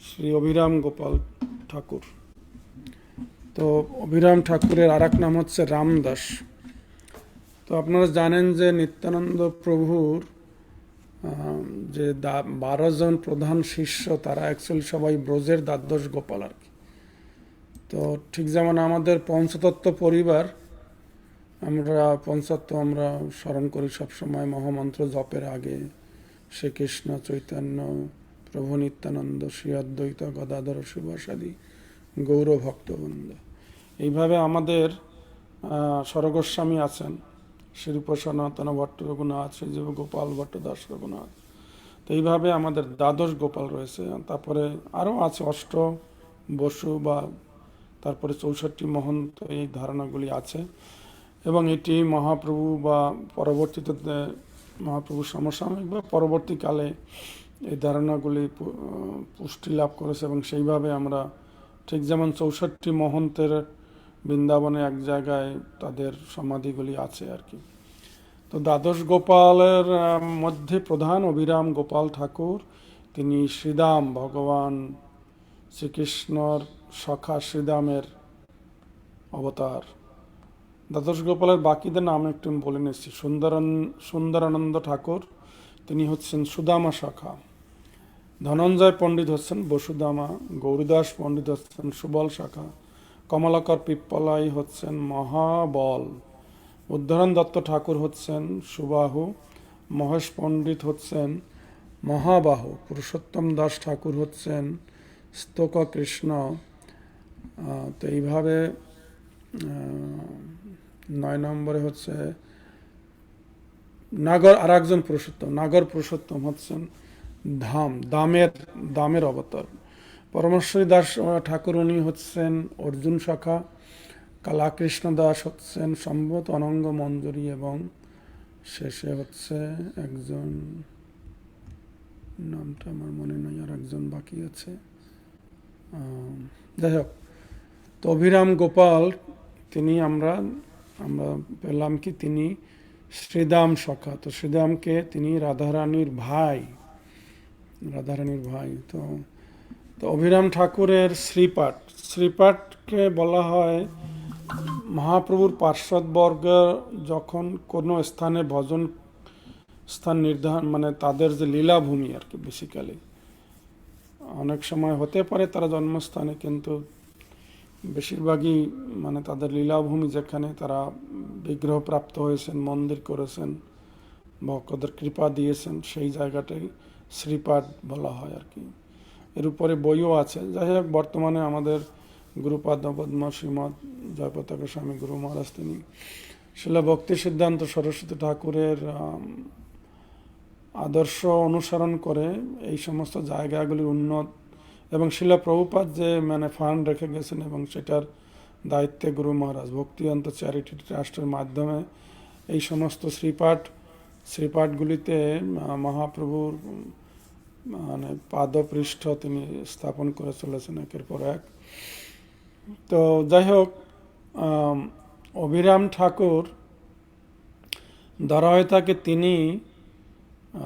শ্রী অভিরাম গোপাল ঠাকুর। তো অভিরাম ঠাকুরের আর এক নাম হচ্ছে রামদাস। তো আপনারা জানেন যে নিত্যানন্দ প্রভুর যে 12 জন প্রধান শিষ্য, তারা অ্যাকচুয়ালি সবাই ব্রজের দ্বাদশ গোপাল আর কি। তো ঠিক যেমন আমাদের পঞ্চতত্ত্ব পরিবার, আমরা স্মরণ করি সবসময় মহামন্ত্র জপের আগে শ্রীকৃষ্ণ চৈতন্য প্রভু নিত্যানন্দ শ্রী অদ্বৈত গদাধর শিবাসাদি গৌর ভক্তবৃন্দ। এইভাবে আমাদের স্বরগোস্বামী আছেন, শ্রীরূপ সনাতন ভট্ট রঘুনাথ, শ্রীজীব গোপাল ভট্ট দাস রঘুনাথ। তো এইভাবে আমাদের দ্বাদশ গোপাল রয়েছে। তারপরে আরও আছে অষ্ট বসু বা তারপরে 64 মহন্ত, এই ধারণাগুলি আছে। এবং এটি মহাপ্রভু বা পরবর্তীতে মহাপ্রভু সমসাময়িক বা পরবর্তীকালে এই ধারণাগুলি পুষ্টি লাভ করেছে। এবং সেইভাবে আমরা ঠিক যেমন 64 মহন্তের বৃন্দাবনে এক জায়গায় তাদের সমাধিগুলি আছে আর কি। তো দ্বাদশ গোপালের মধ্যে প্রধান অভিরাম গোপাল ঠাকুর। তিনি শ্রীদাম, ভগবান শ্রীকৃষ্ণর সখা শ্রীদামের অবতার। দ্বাদশ গোপালের বাকিদের নাম একটু বলে নিচ্ছি। সুন্দরানন্দ ঠাকুর, তিনি হচ্ছেন সুদামা সখা। ধনঞ্জয় পণ্ডিত হচ্ছেন বসুদামা। গৌরীদাস পণ্ডিত হচ্ছেন সুবল শাখা। কমলাকর পিপ্পলাই হচ্ছেন মহাবল। উদ্ধরণ দত্ত ঠাকুর হচ্ছেন সুবাহু। মহেশ পণ্ডিত হচ্ছেন মহাবাহু। পুরুষোত্তম দাস ঠাকুর হচ্ছেন স্তোক কৃষ্ণ। তো এইভাবে 9 নম্বরে হচ্ছে নাগর, আর একজন পুরুষোত্তম, নাগর পুরুষোত্তম হচ্ছেন দামের অবতার। পরমেশ্বরী দাস ঠাকুর, উনি হচ্ছেন অর্জুন শাখা। কালাকৃষ্ণ দাস হচ্ছেন সম্ভবত অনঙ্গ মঞ্জুরি। এবং শেষে হচ্ছে একজন, নামটা আমার মনে নেই, আর একজন বাকি আছে। যাই হোক, তো অভিরাম গোপাল তিনি আমরা পেলাম কি তিনি শ্রীদাম সখা। তো শ্রীদামকে তিনি রাধারানীর ভাই। তো অভিরাম ঠাকুরের শ্রীপাঠকে বলা হয় মহাপ্রভুর পার্শ্বদবর্গ যখন কোনো স্থানে ভজন স্থান নির্ধারণ, মানে তাদের যে লীলাভূমি আর কি, বেসিক্যালি অনেক সময় হতে পারে তারা জন্মস্থানে, কিন্তু বেশিরভাগই মানে তাদের লীলাভূমি যেখানে তারা বিগ্রহ প্রাপ্ত হয়েছেন, মন্দির করেছেন, ভক্তদের কৃপা দিয়েছেন, সেই জায়গাটাই শ্রীপাঠ বলা হয় আর কি। এর উপরে বইও আছে। যাই হোক, বর্তমানে আমাদের গুরুপাদ পদ্ম শ্রীমৎ জয়পতাকা স্বামী গুরু মহারাজ তিনি শিলা ভক্তি সিদ্ধান্ত সরস্বতী ঠাকুরের আদর্শ অনুসরণ করে এই সমস্ত জায়গাগুলির উন্নত, এবং শিলা প্রভুপাদ যে মানে ফান্ড রেখে গেছেন এবং সেটার দায়িত্বে গুরু মহারাজ ভক্তিয়ন্ত চ্যারিটি ট্রাস্টের মাধ্যমে এই সমস্ত শ্রীপাঠগুলিতে মহাপ্রভুর মানে পাদপৃষ্ঠ তিনি স্থাপন করে চলেছেন একের পর এক। তো যাই হোক, অভিরাম ঠাকুর ধরা হয়ে থাকে তিনি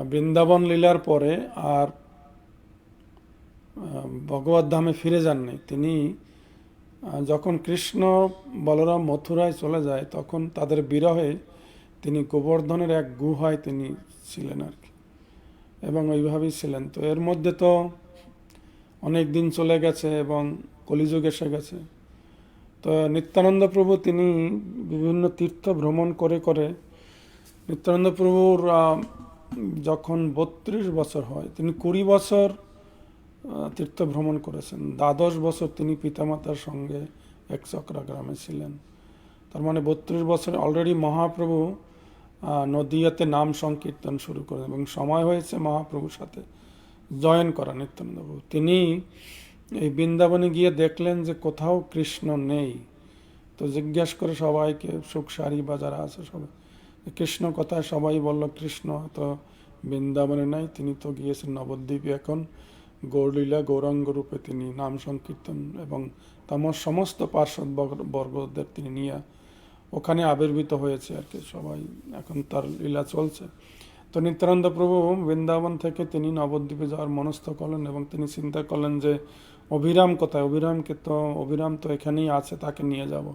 বৃন্দাবন লীলার পরে আর ভগবত ধামে ফিরে যাননি। তিনি যখন কৃষ্ণ বলরাম মথুরায় চলে যায়, তখন তাদের বিরহে তিনি গোবর্ধনের এক গুহায় তিনি ছিলেন আর কি, এবং ওইভাবেই ছিলেন। তো এর মধ্যে তো অনেক দিন চলে গেছে এবং কলিযুগ এসে গেছে। তো নিত্যানন্দ প্রভু তিনি বিভিন্ন তীর্থ ভ্রমণ করে করে নিত্যানন্দ প্রভুর যখন 32 বছর হয়, তিনি 20 বছর তীর্থ ভ্রমণ করেছেন। 12 বছর তিনি পিতামাতার সঙ্গে একচক্রা গ্রামে ছিলেন। তার মানে 32 বছর অলরেডি মহাপ্রভু নদিয়াতে নাম সংকীর্তন শুরু করেন এবং সময় হয়েছে মহাপ্রভুর সাথে জয়েন করা নিত্যানন্দ প্রভু। তিনি এই বৃন্দাবনে গিয়ে দেখলেন যে কোথাও কৃষ্ণ নেই। তো জিজ্ঞাসা করে সবাইকে, সুখসারি বা যারা আছে সবাই, কৃষ্ণ কোথায়? সবাই বলল কৃষ্ণ তো বৃন্দাবনে নাই, তিনি তো গিয়েছেন নবদ্বীপে, এখন গৌরলীলা গৌরাঙ্গ রূপে তিনি নাম সংকীর্তন এবং তার সমস্ত পার্শ্বদ বর্গদের তিনি নিয়ে ওখানে আবির্ভূত হয়েছে আর কি। সবাই এখন তার লীলা চলছে। তো তো নিত্যানন্দ প্রভু বৃন্দাবন থেকে তিনি নবদ্বীপে যাওয়ার মনস্থ করলেন এবং তিনি চিন্তা করলেন যে অভিরাম কোথায়, অভিরাম তো এখানেই আছে, তাকে নিয়ে যাব।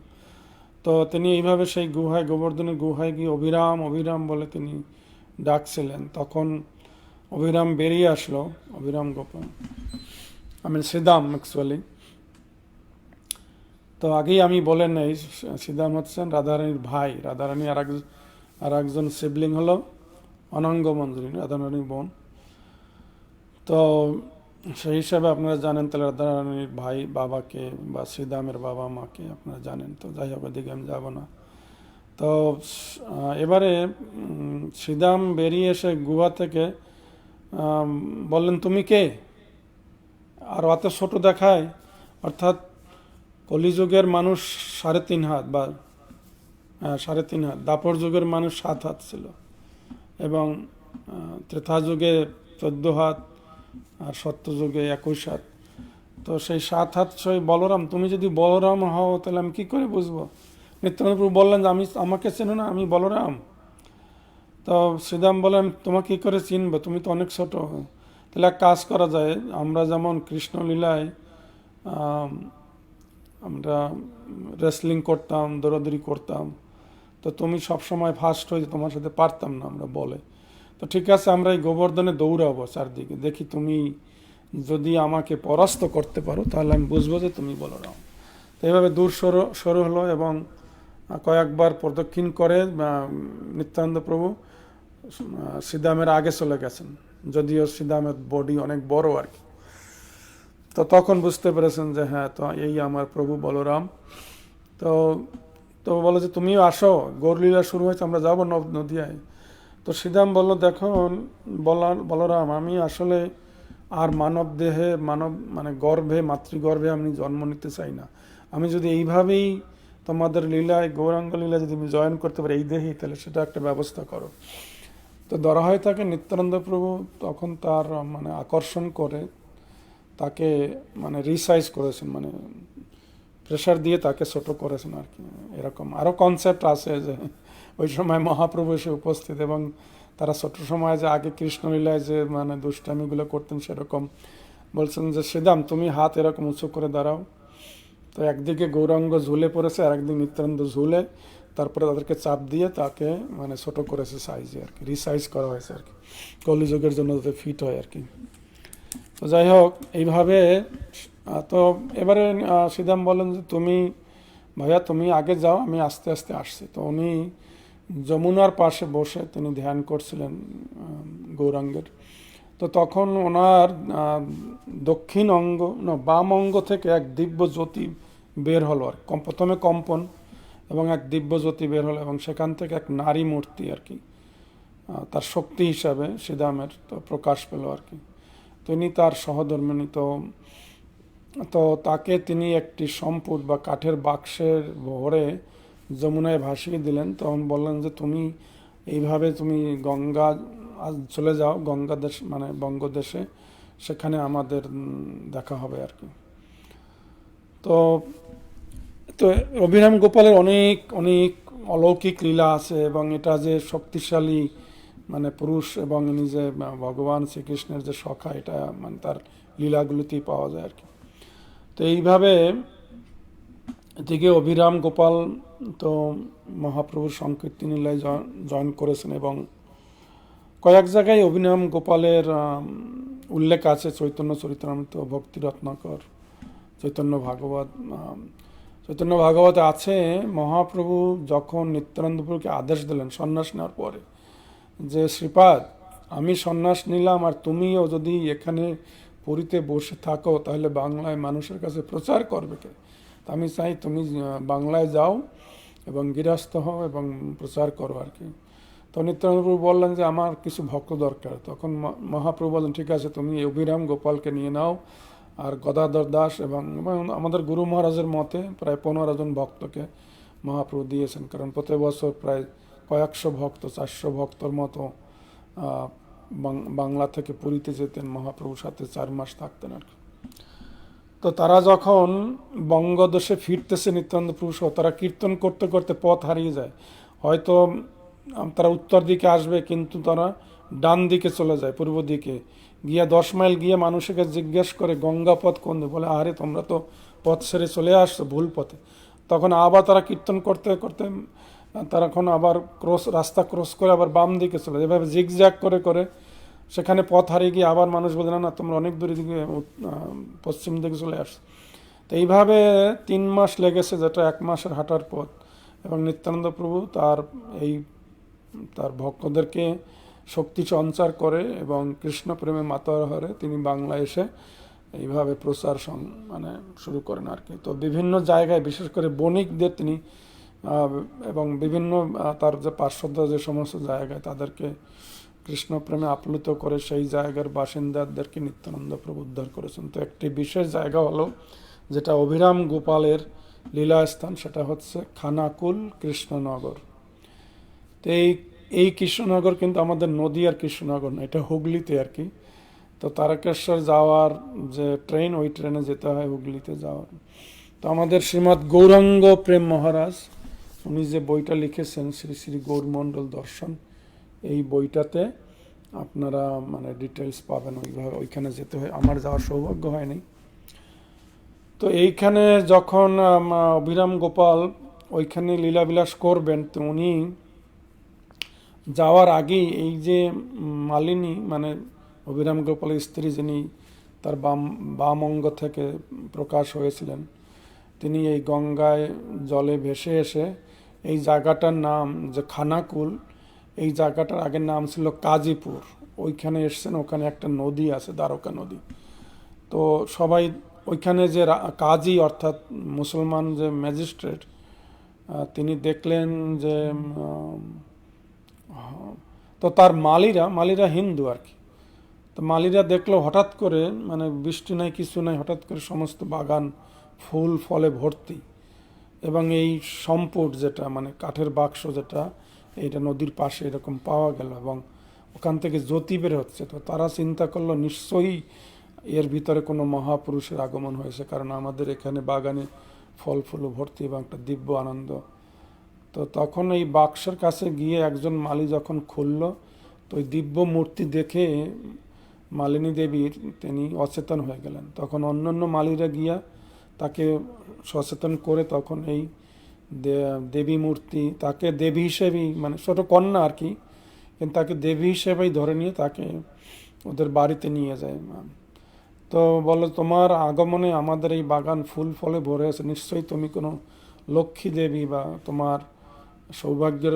তো তিনি এইভাবে সেই গুহায়, গোবর্ধনের গুহায় গিয়ে অভিরাম অভিরাম বলে তিনি ডাকছিলেন। তখন অভিরাম বেরিয়ে আসলো, অভিরাম গোপাল, শ্রীদাম অ্যাকচুয়ালি। তো আগেই আমি বলে নেই, শ্রীদাম হচ্ছেন রাধারানীর ভাই। রাধারানী আর একজন শিবলিং হলো অনঙ্গ মঞ্জুরি, রাধারানীর বোন। তো সেই হিসাবে আপনারা জানেন, তাহলে রাধারানীর ভাই বাবাকে বা শ্রীদামের বাবা মাকে আপনারা জানেন। তো যাই হোক, ওদিকে আমি যাব না। তো এবারে শ্রীদাম বেরিয়ে এসে গুহা থেকে বললেন, তুমি কে? আর অত ছোট দেখায়, অর্থাৎ কলিযুগের মানুষ 3.5 হাত বা 3.5 হাত, দাপর যুগের মানুষ 7 হাত ছিল, এবং ত্রেতা যুগে 14 হাত, আর সত্য যুগে 21 হাত। তো সেই 7 হাত সেই বলরাম, তুমি যদি বলরাম হও তাহলে আমি কি করে বুঝবো? নিত্যানন্দ প্রভু বললেন যে আমাকে চেনো না, আমি বলরাম। তো শ্রীদাম বলেন, তোমাকে কি করে চিনবো, তুমি তো অনেক ছোট। তাহলে এক কাজ করা যায়, আমরা যেমন কৃষ্ণলীলায় আমরা রেসলিং করতাম, দৌড়াদৌড়ি করতাম, তো তুমি সবসময় ফার্স্ট হয়ে, তোমার সাথে পারতাম না আমরা বলে। তো ঠিক আছে, আমরা এই গোবর্ধনে দৌড়াবো চারদিকে, দেখি তুমি যদি আমাকে পরাস্ত করতে পারো তাহলে আমি বুঝবো যে তুমি বলরাম। তো এইভাবে দূর সরু হলো এবং কয়েকবার প্রদক্ষিণ করে নিত্যানন্দ প্রভু শ্রীদামের আগে চলে গেছেন, যদিও শ্রীদামের বডি অনেক বড় আর কি। তো তখন বুঝতে পেরেছেন যে হ্যাঁ, তো এই আমার প্রভু বলরাম। তো তো বলো যে তুমিও আসো, গৌরলীলা শুরু হয়েছে, আমরা যাবো নদিয়ায়। তো শ্রীদাম বলল, দেখো বলরাম, আমি আসলে আর মানব দেহে, গর্ভে, মাতৃগর্ভে আমি জন্ম নিতে চাই না। আমি যদি এইভাবেই তোমাদের লীলায়, গৌরাঙ্গ লীলা যদি আমি জয়েন করতে পারি এই দেহেই, তাহলে সেটা একটা ব্যবস্থা করো। তো ধরা হয় তাকে নিত্যানন্দ প্রভু তখন তার আকর্ষণ করে তাকে রিসাইজ করেছেন, প্রেশার দিয়ে তাকে ছোট করেছেন আর কি। এরকম আরও কনসেপ্ট আছে যে ওই সময় মহাপ্রভু এসে উপস্থিত, এবং তারা ছোট সময় যে আগে কৃষ্ণলীলায় যে দুষ্টামিগুলো করতেন সেরকম বলছেন যে শ্রীদাম, তুমি হাত এরকম উঁচু করে দাঁড়াও। তো একদিকে গৌরাঙ্গ ঝুলে পড়েছে, আর একদিকে নিত্যানন্দ ঝুলে, তারপরে তাদেরকে চাপ দিয়ে তাকে ছোট করেছে সাইজে আর কি, রিসাইজ করা হয়েছে আর কি, কলিযুগের জন্য যাতে ফিট হয় আর কি। তো যাই হোক, এইভাবে তো এবারে শ্রীদাম বলেন যে তুমি ভাইয়া তুমি আগে যাও, আমি আস্তে আস্তে আসছি। তো উনি যমুনার পাশে বসে তিনি ধ্যান করছিলেন গৌরাঙ্গের। তো তখন ওনার দক্ষিণ অঙ্গ বাম অঙ্গ থেকে এক দিব্য জ্যোতি বের হলো আর প্রথমে কম্পন, এবং এক দিব্য জ্যোতি বের হলো, এবং সেখান থেকে এক নারী মূর্তি আর কি তার শক্তি হিসাবে শ্রীদামের তো প্রকাশ পেল আর কি। তিনি তার সহধর্মিণী। তো তাকে তিনি একটি সম্পুট বা কাঠের বাক্সের ভরে যমুনায় ভাসিয়ে দিলেন। তখন বললেন যে তুমি এইভাবে তুমি গঙ্গা চলে যাও, গঙ্গা দেশ বঙ্গদেশে, সেখানে আমাদের দেখা হবে আর কি। তো তো অভিরাম গোপালের অনেক অনেক অলৌকিক লীলা আছে, এবং এটা যে শক্তিশালী পুরুষ এবং ইনি যে ভগবান শ্রীকৃষ্ণের যে সখা, এটা তার লীলাগুলিতেই পাওয়া যায় আর কি। তো এইভাবে এদিকে অভিরাম গোপাল তো মহাপ্রভুর সংকীর্তন লীলায় জয়েন করেছেন, এবং কয়েক জায়গায় অভিরাম গোপালের উল্লেখ আছে, চৈতন্য চরিতামৃত, ভক্তি রত্নাকর, চৈতন্য ভাগবত আছে। মহাপ্রভু যখন নিত্যানন্দ প্রভুকে আদেশ দিলেন সন্ন্যাস নেওয়ার পরে যে শ্রীপাদ, আমি সন্ন্যাস নিলাম, আর তুমিও যদি এখানে পুরীতে বসে থাকো তাহলে বাংলায় মানুষের কাছে প্রচার করবে কে? আমি চাই তুমি বাংলায় যাও এবং গৃহস্থ হও এবং প্রচার করো আর কি। তো নিত্যানন্দ প্রভু বললেন যে আমার কিছু ভক্ত দরকার। তখন মহাপ্রভু বললেন, ঠিক আছে, তুমি অভিরাম গোপালকে নিয়ে নাও, আর গদাধর দাস এবং আমাদের গুরু মহারাজের মতে প্রায় 15 জন ভক্তকে মহাপ্রভু দিয়েছেন, কারণ প্রতি বছর প্রায় কয়েকশো ভক্ত, 400 ভক্তর মতো বাংলা থেকে পুরীতে যেতেন, মহাপ্রভুর সাথে 4 মাস থাকতেন আর কি। তো তারা যখন বঙ্গদেশে ফিরতেছে নিত্যানন্দ প্রভু সহ, তারা কীর্তন করতে করতে পথ হারিয়ে যায়। হয়তো তারা উত্তর দিকে আসবে, কিন্তু তারা ডান দিকে চলে যায়, পূর্ব দিকে গিয়ে 10 মাইল গিয়ে মানুষকে জিজ্ঞেস করে গঙ্গা পথ কোন দিকে, বলে আরে তোমরা তো পথ ছেড়ে চলে আসছো ভুল পথে। তখন আবার তারা কীর্তন করতে করতে তারা এখন আবার রাস্তা ক্রস করে আবার বাম দিকে চলে যায়, এভাবে জিগজ্যাগ করে করে সেখানে পথ হারিয়ে গিয়ে আবার মানুষ বলে না না তোমরা অনেক দূরে দিকে পশ্চিম দিকে চলে আসছো। তো এইভাবে 3 মাস লেগেছে, যেটা 1 মাসের হাঁটার পথ। এবং নিত্যানন্দ প্রভু তার ভক্তদেরকে শক্তি সঞ্চার করে এবং কৃষ্ণ প্রেমে মাতোয়ারা তিনি বাংলায় এসে এইভাবে প্রচার মানে শুরু করেন আর কি। তো বিভিন্ন জায়গায় বিশেষ করে বণিকদের তিনি এবং বিভিন্ন তার যে পার্শ্বদ যে সমস্ত জায়গায় তাদেরকে কৃষ্ণ প্রেমে আপ্লুত করে সেই জায়গার বাসিন্দাদেরকে নিত্যানন্দ প্রভু উদ্ধার করেছেন। তো একটি বিশেষ জায়গা হলো যেটা অভিরাম গোপালের লীলাস্থান, সেটা হচ্ছে খানাকুল কৃষ্ণনগর। তো এই কৃষ্ণনগর কিন্তু আমাদের নদীয়ার কৃষ্ণনগর না, এটা হুগলিতে আর কি। তো তারকেশ্বর যাওয়ার যে ট্রেন, ওই ট্রেনে যেতে হয় হুগলিতে যাওয়ার। তো আমাদের শ্রীমৎ গৌরাঙ্গ প্রেম মহারাজ উনি যে বইটা লিখেছেন শ্রী শ্রী গৌরমণ্ডল দর্শন, এই বইটাতে আপনারা মানে ডিটেলস পাবেন। ওইখানে যেতে হয়, আমার যাওয়ার সৌভাগ্য হয়নি। তো এইখানে যখন অভিরাম গোপাল ওইখানে লীলাবিলাস করবেন, তো উনি যাওয়ার আগেই এই যে মালিনী মানে অভিরাম গোপালের স্ত্রী, যিনি তার বাম অঙ্গ থেকে প্রকাশ হয়েছিলেন, তিনি এই গঙ্গায় জলে ভেসে এসে এই জায়গাটার নাম যে খানাকুল, এই জায়গাটার আগের নাম ছিল কাজীপুর, ওইখানে এসছেন। ওখানে একটা নদী আছে, দ্বারকা নদী। তো সবাই ওইখানে যে কাজী অর্থাৎ মুসলমান যে ম্যাজিস্ট্রেট, তিনি দেখলেন যে তো তার মালিরা হিন্দু আর কি। তো মালিরা দেখলো হঠাৎ করে মানে বৃষ্টি নাই কিছু নাই, হঠাৎ করে সমস্ত বাগান ফুল ফলে ভর্তি, এবং এই সম্পদ যেটা মানে কাঠের বাক্স যেটা এইটা নদীর পাশে এরকম পাওয়া গেল এবং ওখান থেকে জ্যোতি বের হচ্ছে। তো তারা চিন্তা করলো নিশ্চয়ই এর ভিতরে কোনো মহাপুরুষের আগমন হয়েছে, কারণ আমাদের এখানে বাগানে ফল ফুল ভর্তি এবং একটা দিব্য আনন্দ। তো তখন এই বাক্সের কাছে গিয়ে একজন মালি যখন খুলল, তো ওই দিব্য মূর্তি দেখে মালিনী দেবীর তিনি অচেতন হয়ে গেলেন। তখন অন্যান্য মালিরা গিয়া তাকে সচেতন করে তখন এই দেবী মূর্তি তাকে দেবী হিসেবেই মানে ছোট কন্যা আর কি, কিন্তু তাকে দেবী হিসেবেই ধরে নিয়ে তাকে ওদের বাড়িতে নিয়ে যায়। তো বলে তোমার আগমনে আমাদের এই বাগান ফুল ফলে ভরে আছে, নিশ্চয়ই তুমি কোনো লক্ষ্মী দেবী বা তোমার সৌভাগ্যের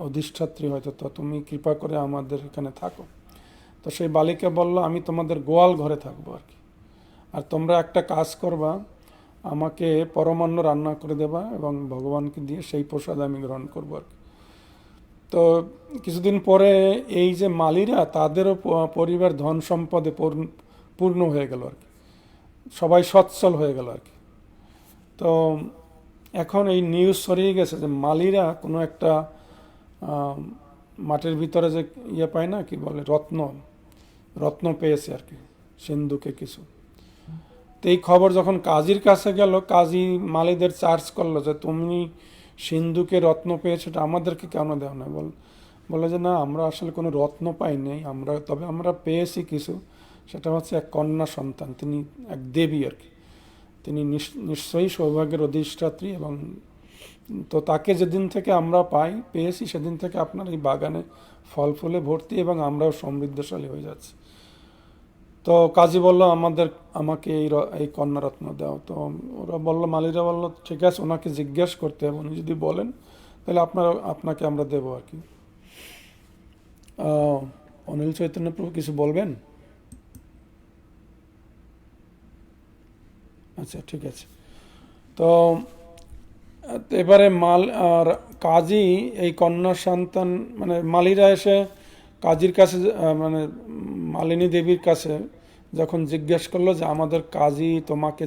অধিষ্ঠাত্রী হয়তো, তো তুমি কৃপা করে আমাদের এখানে থাকো। তো সেই বালিকা বলল আমি তোমাদের গোয়াল ঘরে থাকবো আর কি, আর তোমরা একটা কাজ করবা, আমাকে পরমান্ন রান্না করে দেবা এবং ভগবানকে দিয়ে সেই প্রসাদ আমি গ্রহণ করবো আর কি। তো কিছুদিন পরে এই যে মালিরা তাদেরও পরিবার ধন সম্পদে পূর্ণ হয়ে গেল আর কি, সবাই সচ্ছল হয়ে গেল আর কি। তো এখন এই নিউজ ছড়িয়ে গেছে যে মালিরা কোনো একটা মাটির ভিতরে যে ইয়ে পায় না, কি বলে রত্ন পেয়েছে আর কি, সিন্ধুকে কিছু। তো এই খবর যখন কাজীর কাছে গেল, কাজী মালিদের চার্জ করলো যে তুমি সিন্ধুকে রত্ন পেয়েছো, এটা আমাদেরকে কেন দেও না? বলে যে না, আমরা আসলে কোনো রত্ন পাইনি, তবে আমরা পেয়েছি কিছু, সেটা হচ্ছে এক কন্যা সন্তান, তিনি এক দেবী আর কি, তিনি নিশ্চয়ই সৌভাগ্যের অধিষ্ঠাত্রী। এবং তো তাকে যেদিন থেকে আমরা পেয়েছি সেদিন থেকে আপনার এই বাগানে ফল ফুলে ভর্তি এবং আমরাও সমৃদ্ধশালী হয়ে যাচ্ছি। তো কাজী বলল আমাকে এই কন্যারত্ন দাও। তো ওরা বলল, মালিরা বলল ঠিক আছে, ওনাকে জিজ্ঞেস করতে হবে, উনি যদি বলেন তাহলে আপনাকে আমরা দেবো আর কি। অনিল চৈতন্য প্রভু কিছু বলবেন? আচ্ছা ঠিক আছে। তো এবারে কাজী এই কন্যা সন্তান মানে মালিরা এসে কাজীর কাছে মানে মালিনী দেবীর কাছে যখন জিজ্ঞেস করলো যে আমাদের কাজী তোমাকে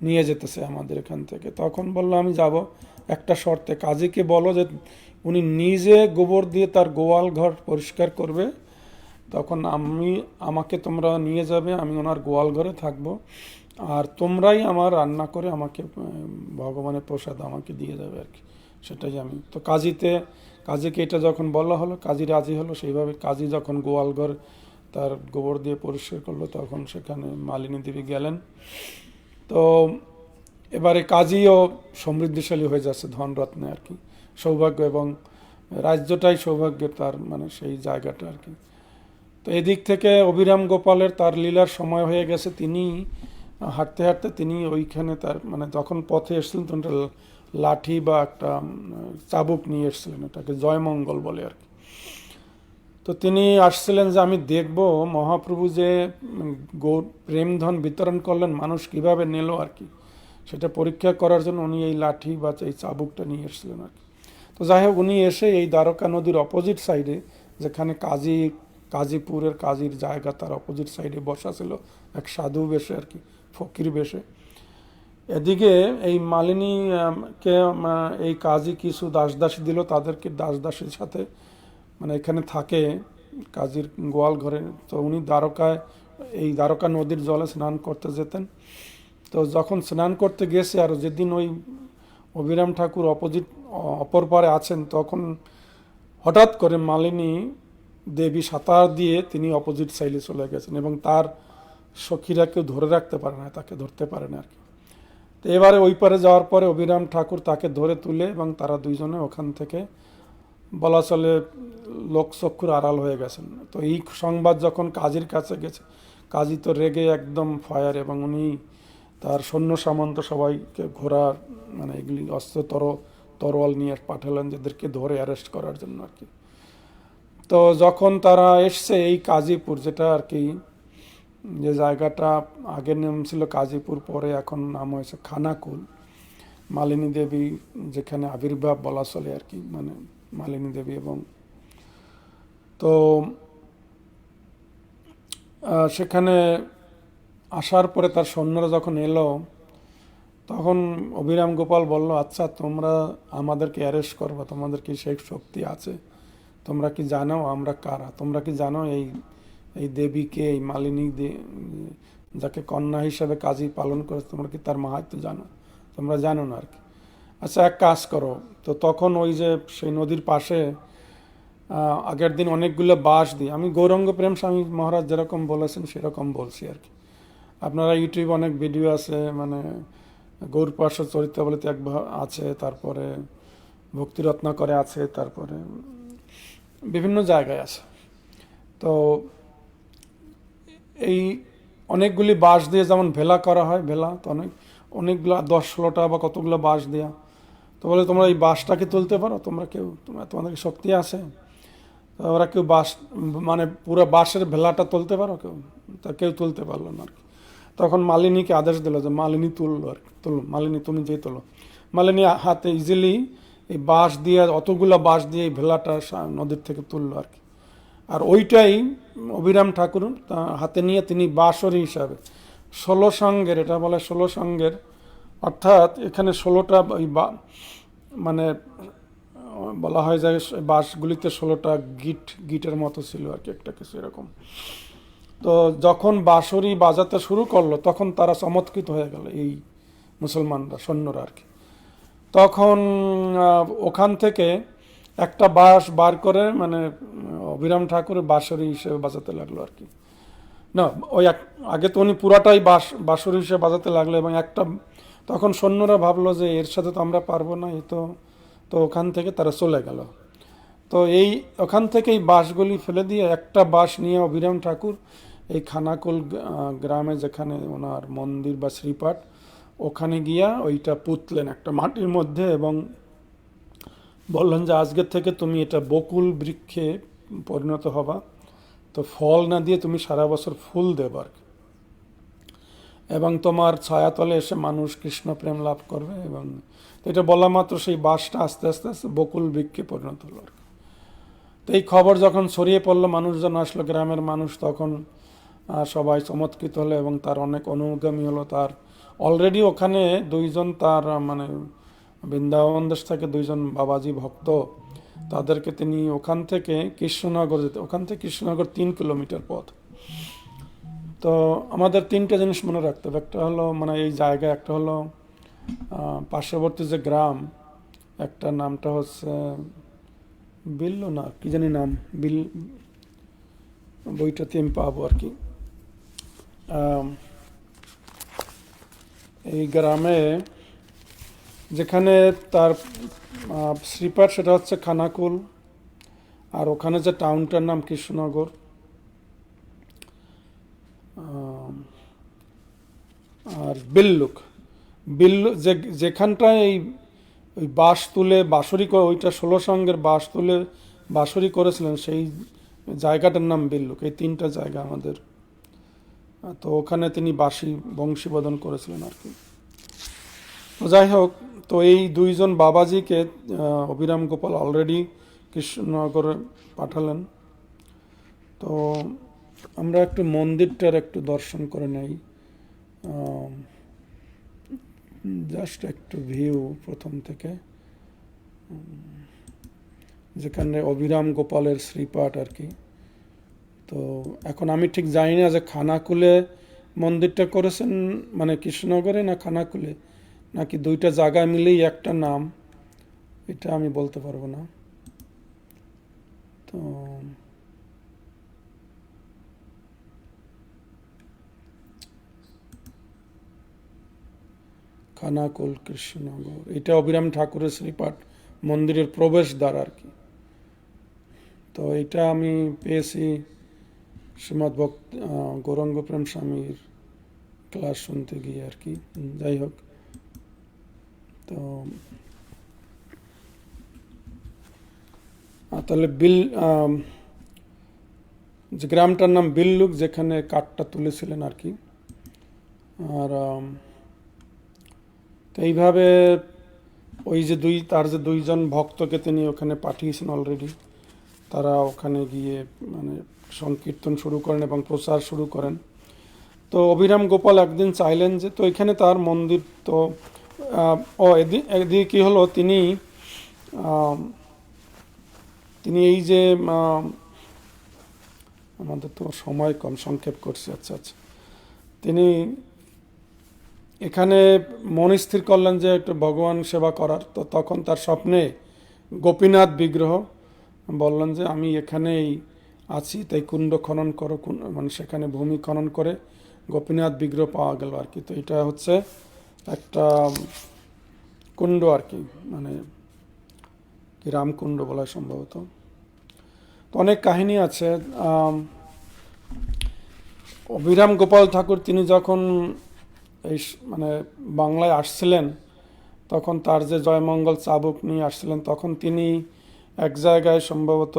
নিয়ে যেতেছে আমাদের এখান থেকে, তখন বললো আমি যাব, একটা শর্তে, কাজীকে বলো যে উনি নিজে গোবর দিয়ে তার গোয়াল ঘর পরিষ্কার করবে, তখন আমাকে তোমরা নিয়ে যাবে, আমি ওনার গোয়াল ঘরে থাকবো, আর তোমরাই আমার রান্না করে আমাকে ভগবানের প্রসাদ আমাকে দিয়ে যাবে আর কি, সেটাই আমি। তো কাজীকে এটা যখন বলা হলো, কাজী রাজি হলো। সেইভাবে কাজী যখন গোয়ালঘর তার গোবর দিয়ে পরিষ্কার করলো, তখন সেখানে মালিনী দেবী গেলেন। তো এবারে কাজীও সমৃদ্ধিশালী হয়ে যাচ্ছে ধনরত্নে আর কি, সৌভাগ্য, এবং রাজ্যটাই সৌভাগ্যের তার মানে সেই জায়গাটা আর কি। তো এদিক থেকে অভিরাম গোপালের তার লীলার সময় হয়ে গেছে। তিনি হাঁটতে হাঁটতে তিনি ওইখানে তার মানে যখন পথে এসেছিলেন তখন একটা লাঠি বা একটা চাবুক নিয়ে এসেছিলেন, এটাকে জয়মঙ্গল বলে আর কি। তো তিনি আসছিলেন যে আমি দেখব মহাপ্রভু যে প্রেমধন বিতরণ করলেন মানুষ কিভাবে নিল আর কি, সেটা পরীক্ষা করার জন্য উনি এই লাঠি বা এই চাবুকটা নিয়ে এসেছিলেন আর কি। তো যাই হোক, উনি এসে এই দ্বারকা নদীর অপোজিট সাইডে, যেখানে কাজীপুরের কাজীর জায়গা, তার অপোজিট সাইডে বসা ছিল এক সাধু বেশে আর কি, ফকির বেশে। এদিকে এই মালিনী কে এই কাজী কিছু দাসদাসী দিল, তাদেরকে দাসদাসীর সাথে মানে এখানে থাকে কাজীর গোয়াল ঘরে। তো উনি এই দ্বারকা নদীর জলে স্নান করতে যেতেন। তো যখন স্নান করতে গেছে, আর যেদিন ওই অভিরাম ঠাকুর অপর পারে আছেন, তখন হঠাৎ করে মালিনী দেবী সাঁতার দিয়ে তিনি অপোজিট সাইডে চলে গেছেন, এবং তার সখীরা কেউ ধরে রাখতে পারে না, তাকে ধরতে পারে না আর কি। তো এবারে ওই পারে যাওয়ার পরে অভিরাম ঠাকুর তাকে ধরে তুলে, এবং তারা দুইজনে ওখান থেকে বলা চলে লোকচক্ষুর আড়াল হয়ে গেছেন। তো এই সংবাদ যখন কাজীর কাছে গেছে, কাজী তো রেগে একদম ফায়ার, এবং উনি তার সৈন্য সামন্ত সবাইকে ঘোড়া মানে এগুলি তরোয়াল নিয়ে পাঠালেন, যাদেরকে ধরে অ্যারেস্ট করার জন্য আর কি। তো যখন তারা এসছে এই কাজীপুর, যেটা আর কি যে জায়গাটা আগের নাম ছিল কাজীপুর, পরে এখন নাম হয়েছে খানাকুল, মালিনী দেবী যেখানে আবির্ভাব বলা চলে আর কি, মানে মালিনী দেবী। এবং তো সেখানে আসার পরে তার সৈন্যরা যখন এলো, তখন অভিরাম গোপাল বলল, আচ্ছা তোমরা আমাদেরকে অ্যারেস্ট করবো, তোমাদের কি সেই শক্তি আছে? তোমরা কি জানো আমরা কারা? তোমরা কি জানো এই দেবীকে, এই মালিনী যাকে কন্যা হিসাবে কাজী পালন করে, তোমরা কি তার মাহাত্ম্য জানো? তোমরা জানো না আর কি। আচ্ছা এক কাজ করো। তো তখন ওই যে সেই নদীর পাশে আগের দিন অনেকগুলো বাঁশ দিয়ে, আমি গৌরাঙ্গ প্রেম স্বামী মহারাজ যেরকম বলেছেন সেরকম বলছি আর কি। আপনারা ইউটিউব অনেক ভিডিও আছে, মানে গৌর পার্শ্ব চরিত্রাবলীতে আছে, তারপরে ভক্তিরত্নাকরে আছে, তারপরে বিভিন্ন জায়গায় আছে। তো এই অনেকগুলি বাঁশ দিয়ে যেমন ভেলা করা হয়, ভেলা তো অনেকগুলো 10-16টা বা কতগুলো বাঁশ দেওয়া। তো বলে তোমরা এই বাঁশটাকে তুলতে পারো, তোমরা কেউ, তোমাদের শক্তি আছে? তো ওরা কেউ মানে পুরো বাঁশের ভেলাটা তুলতে পারো কেউ? তা কেউ তুলতে পারলো না আর কি। তখন মালিনীকে আদেশ দিল যে মালিনী তুললো আর কি, মালিনী তুমি যেই তোলো। মালিনী হাতে ইজিলি এই বাঁশ দিয়ে, অতগুলো বাঁশ দিয়ে এই ভেলাটা নদীর থেকে তুললো আর কি। আর ওইটাই অভিরাম ঠাকুর হাতে নিয়ে তিনি বাঁশরী হিসাবে 16 সঙ্গের, এটা বলে 16 সঙ্গের, অর্থাৎ এখানে 16টা ওই মানে বলা হয় যে বাঁশগুলিতে 16টা গিটের মতো ছিল আর কি, একটা কিছু এরকম। তো যখন বাঁশরি বাজাতে শুরু করলো, তখন তারা চমৎকৃত হয়ে গেল এই মুসলমানরা, সৈন্যরা আর কি। তখন ওখান থেকে একটা বাঁশ বার করে মানে অভিরাম ঠাকুরের বাঁশরি হিসেবে বাজাতে লাগলো আর কি। না, ওই আগে তো উনি পুরাটাই বাঁশরি হিসেবে বাজাতে লাগলো, এবং একটা তখন সৈন্যরা ভাবলো যে এর সাথে তো আমরা পারবো না, তো ওখান থেকে তারা চলে গেল। তো ওখান থেকে এই বাঁশগুলি ফেলে দিয়ে একটা বাঁশ নিয়ে অভিরাম ঠাকুর এই খানাকুল গ্রামে, যেখানে ওনার মন্দির বা শ্রীপাঠ, ওখানে গিয়া ওইটা পুঁতলেন একটা মাটির মধ্যে, এবং বললেন যে আজকের থেকে তুমি এটা বকুল বৃক্ষে পরিণত হবা। তো ফল না দিয়ে তুমি সারা বছর ফুল দেবার, এবং তোমার ছায়াতলে এসে মানুষ কৃষ্ণ প্রেম লাভ করবে। এবং এটা বলা মাত্র সেই বাঁশটা আস্তে আস্তে আস্তে বকুল বৃক্ষে পরিণত হলো আর কি। তো এই খবর যখন ছড়িয়ে পড়লো, মানুষজন আসলো, গ্রামের মানুষ, তখন সবাই চমৎকৃত হলো, এবং তার অনেক অনুগামী হলো। তার অলরেডি ওখানে দুইজন তার মানে বৃন্দাবন দেশ থেকে দুইজন বাবাজি ভক্ত, তাদেরকে তিনি ওখান থেকে কৃষ্ণনগর ওখান থেকে কৃষ্ণনগর 3 কিলোমিটার পথ। তো আমাদের 3টে জিনিস মনে রাখতে হবে। একটা হলো মানে এই জায়গায়, একটা হলো পার্শ্ববর্তী যে গ্রাম, একটা নামটা হচ্ছে বিল্ল না কি জানি নাম, বিল বইটাতে আমি পাবো আর কি। আম, এই গ্রামে যেখানে তার শ্রীপাঠ সেটা হচ্ছে খানাকুল, আর ওখানে যে টাউনটার নাম কৃষ্ণনগর। আম, আর বিল্লুক, যেখানটায় এই ওই বাঁশ তুলে বাঁশরি ওইটা 16 সঙ্গের বাঁশ তুলে বাঁশরি করেছিলেন, সেই জায়গাটার নাম বিল্লুক। এই 3টা জায়গা আমাদের। তো ওখানে তিনি বংশীবদন করেছিলেন আর কি। তো যাই হোক, তো এই 2জন বাবাজিকে অভিরাম গোপাল অলরেডি কৃষ্ণনগরে পাঠালেন। তো আমরা একটু মন্দিরটার একটু দর্শন করে নেই, জাস্ট একটু ভিউ প্রথম থেকে, যেখানে অভিরাম গোপালের শ্রীপাঠ আর কি। তো এখন আমি ঠিক জানি না যে খানাকুলে মন্দিরটা করেছেন মানে কৃষ্ণনগরে না খানাকুলে, নাকি 2টা জায়গায় মিলেই একটা নাম, এটা আমি বলতে পারবো না। তো খানাকুল কৃষ্ণনগর, এটা অভিরাম ঠাকুরের শ্রীপাঠ মন্দিরের প্রবেশদ্বার আর কি। তো এটা আমি পেয়েছি শ্রীমৎ গৌরাঙ্গ প্রেম স্বামীর ক্লাস শুনতে গিয়ে আর কি। যাই হোক, তো তাহলে যে গ্রামটার নাম বিল্লুক, যেখানে কাঠটা তুলেছিলেন আর কি। আর তো এইভাবে ওই যে তার যে 2জন ভক্তকে তিনি ওখানে পাঠিয়েছেন অলরেডি, তারা ওখানে গিয়ে মানে সংকীর্তন শুরু করেন এবং প্রচার শুরু করেন। তো অভিরাম গোপাল একদিন চাইলেন যে, তো এখানে তার মন্দির তো এদিকে কী হলো, তিনি এই যে আমাদের তো সময় কম, সংক্ষেপ করছি। আচ্ছা, তিনি এখানে মন স্থির করলেন যে একটু ভগবান সেবা করার। তো তখন তার স্বপ্নে গোপীনাথ বিগ্রহ বললেন যে আমি এখানেই আছি, তাই কুণ্ড খনন করো, মানে সেখানে ভূমি খনন করে গোপীনাথ বিগ্রহ পাওয়া গেল আর কি। তো এটা হচ্ছে একটা কুণ্ড আর কি, মানে কি রামকুণ্ড বলা সম্ভবত। তো অনেক কাহিনী আছে। অভিরাম গোপাল ঠাকুর তিনি যখন এই মানে বাংলায় আসছিলেন, তখন তার যে জয়মঙ্গল চাবুক নিয়ে আসছিলেন, তখন তিনি এক জায়গায় সম্ভবত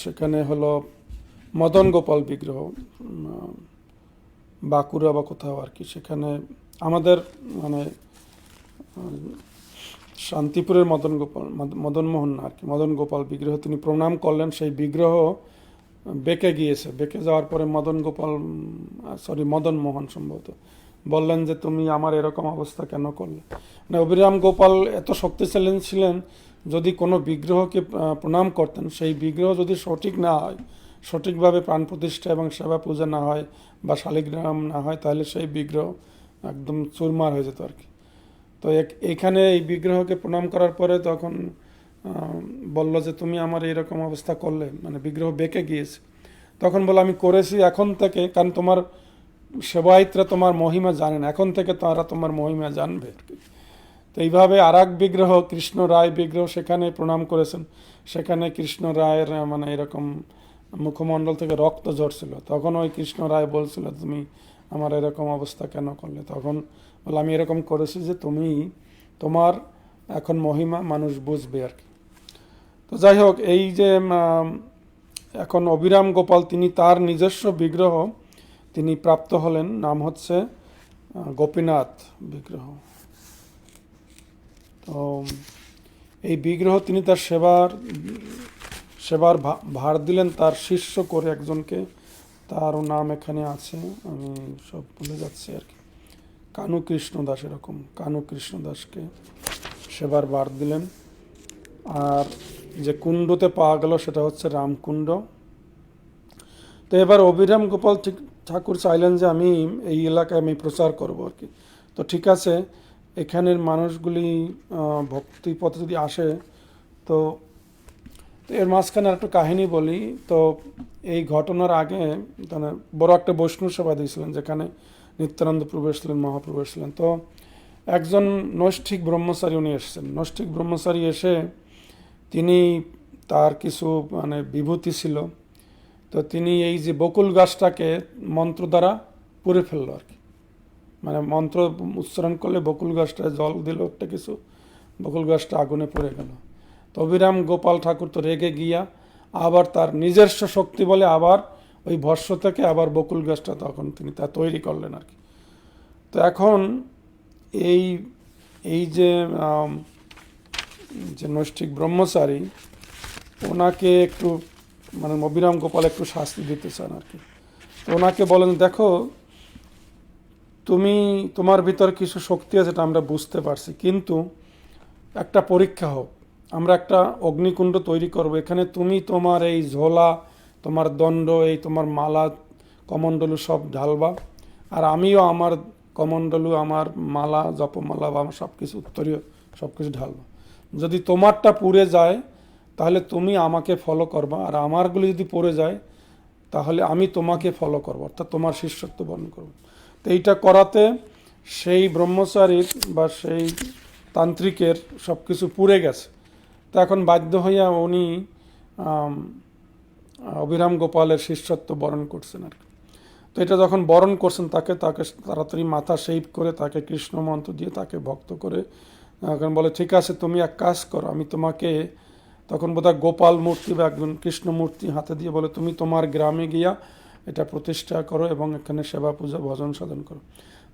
সেখানে হলো মদন গোপাল বিগ্রহ, বাঁকুড়া বা কোথাও আর কি, সেখানে আমাদের মানে শান্তিপুরের মদনমোহন আর কি, মদন গোপাল বিগ্রহ তিনি প্রণাম করলেন। সেই বিগ্রহ বেঁকে গিয়েছে, বেঁকে যাওয়ার পরে মদন মোহন সম্ভবত বললেন যে তুমি আমার এরকম অবস্থা কেন করলে। মানে অভিরাম গোপাল এত শক্তিশালী ছিলেন, যদি কোনো বিগ্রহকে প্রণাম করতেন, সেই বিগ্রহ যদি সঠিক না হয়, সঠিকভাবে প্রাণ প্রতিষ্ঠা এবং সেবা পূজা না হয় বা শালিগ্রাম না হয়, তাহলে সেই বিগ্রহ একদম চুরমার হয়ে যেত আর কি। তো এখানে এই বিগ্রহকে প্রণাম করার পরে তখন বলল যে তুমি আমার এইরকম অবস্থা করলে, মানে বিগ্রহ বেঁকে গিয়েছে। তখন বলে আমি করেছি এখন থেকে, কারণ তোমার সেবায়িতরা তোমার মহিমা জানে না, এখন থেকে তারা তোমার মহিমা জানবে আর কি। তো এইভাবে আর এক বিগ্রহ কৃষ্ণ রায় বিগ্রহ সেখানে প্রণাম করেছেন। সেখানে কৃষ্ণ রায়ের মানে এরকম মুখমণ্ডল থেকে রক্ত ঝরছিল। তখন ওই কৃষ্ণ রায় বলছিল তুমি আমার এরকম অবস্থা কেন করলে। তখন বলে আমি এরকম করেছি যে তোমার এখন মহিমা মানুষ বুঝবে আর কি। তো যাই হোক, এই যে এখন অভিরাম গোপাল তিনি তার নিজস্ব বিগ্রহ তিনি প্রাপ্ত হলেন, নাম হচ্ছে গোপীনাথ বিগ্রহ। তো এই বিগ্রহ তিনি তার সেবার ভার দিলেন তার শিষ্য করে একজনকে, তারও নাম এখানে আছে, আমি সব ভুলে যাচ্ছি আর কি, কানু কৃষ্ণ দাস, এরকম কানু কৃষ্ণ দাসকে সেবার ভার দিলেন। আর যে কুণ্ডতে পাওয়া গেল সেটা হচ্ছে রামকুণ্ড। তো এবার অভিরাম গোপাল ঠাকুর চাইলেন যে আমি এই এলাকায় আমি প্রচার করব আর কি। তো ঠিক আছে, এখানের মানুষগুলি ভক্তি পথে যদি আসে, তো তো এর মাঝখানে একটু কাহিনী বলি। তো এই ঘটনার আগে মানে বড় একটা বৈষ্ণব সভা দিয়েছিলেন, যেখানে নিত্যানন্দ প্রভু এসেছিলেন, মহাপ্রভু এসেছিলেন। তো একজন নৈষ্ঠিক ব্রহ্মচারী উনি এসেছেন। নৈষ্ঠিক ব্রহ্মচারী এসে তিনি, তার কিছু মানে বিভূতি ছিল, তো তিনি এই যে বকুল গাছটাকে মন্ত্র দ্বারা পুড়ে ফেললো আর কি। মানে মন্ত্র উচ্চারণ করলে বকুল গাছটা জল দিল একটা কিছু, বকুল গাছটা আগুনে পড়ে গেল। তো অবিরাম গোপাল ঠাকুর তো রেগে গিয়া আবার তার নিজস্ব শক্তি বলে আবার ওই ভস্য থেকে আবার বকুল গাছটা তখন তিনি তা তৈরি করলেন আর কি। তো এখন এই এই যে যে নৈষ্ঠিক ব্রহ্মচারী, ওনাকে একটু মানে অবিরাম গোপাল একটু শাস্তি দিতে চান আর কি। তো ওনাকে বলেন, দেখো তুমি, তোমার ভিতর কিছু শক্তি আছে, এটা আমরা বুঝতে পারছি, কিন্তু একটা পরীক্ষা হোক, আমরা একটা অগ্নিকুণ্ড তৈরি করব, এখানে তুমি তোমার এই ঝোলা, তোমার দণ্ড, এই তোমার মালা কমণ্ডলু সব ঢালবা, আর আমিও আমার কমণ্ডলু, আমার মালা জপমালা বা আমার সব কিছু উত্তরীয় সব কিছু ঢালবা। যদি তোমারটা পুড়ে যায় তাহলে তুমি আমাকে ফলো করবা, আর আমারগুলি যদি পড়ে যায় তাহলে আমি তোমাকে ফলো করবো, অর্থাৎ তোমার শিষ্যত্ব বরণ করবো। তো এইটা করাতে সেই ব্রহ্মচারীর বা সেই তান্ত্রিকের সব কিছু পুড়ে গেছে। তো এখন বাধ্য হইয়া উনি অবিরাম গোপালের শিষ্যত্ব বরণ করছেন আর কি। তো এটা যখন বরণ করছেন, তাকে তাড়াতাড়ি মাথা শেভ করে তাকে কৃষ্ণ মন্ত্র দিয়ে তাকে ভক্ত করে এখন বলে, ঠিক আছে তুমি এক কাজ করো, আমি তোমাকে, তখন বোধহয় গোপাল মূর্তি বা একজন কৃষ্ণ মূর্তি হাতে দিয়ে বলে, তুমি তোমার গ্রামে গিয়া এটা প্রতিষ্ঠা করো এবং এখানে সেবা পূজা ভজন সাধন করো।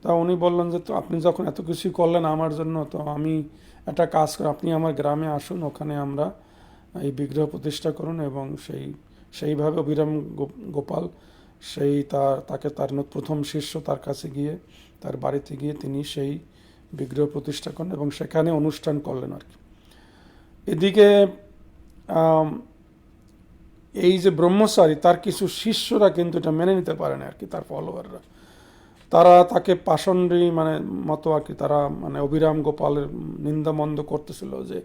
তা উনি বললেন যে, তো আপনি যখন এত কিছু করলেন আমার জন্য, তো আমি একটা কাজ করি, আপনি আমার গ্রামে আসুন, ওখানে আমরা এই বিগ্রহ প্রতিষ্ঠা করুন। এবং সেইভাবে অবিরাম গোপাল তাকে তার প্রথম শিষ্য তার কাছে গিয়ে, তার বাড়িতে গিয়ে তিনি সেই বিগ্রহ প্রতিষ্ঠা করেন এবং সেখানে অনুষ্ঠান করলেন আর কি। এদিকে এই যে ব্রহ্মচারী, তার কিছু শিষ্যরা কিন্তু এটা মেনে নিতে পারে না আর কি, তার ফলোয়াররা, তারা তাকে পাষণ্ডী মানে মতো আর কি, তারা মানে অবিরাম গোপালের নিন্দামন্দ করতেছিল যে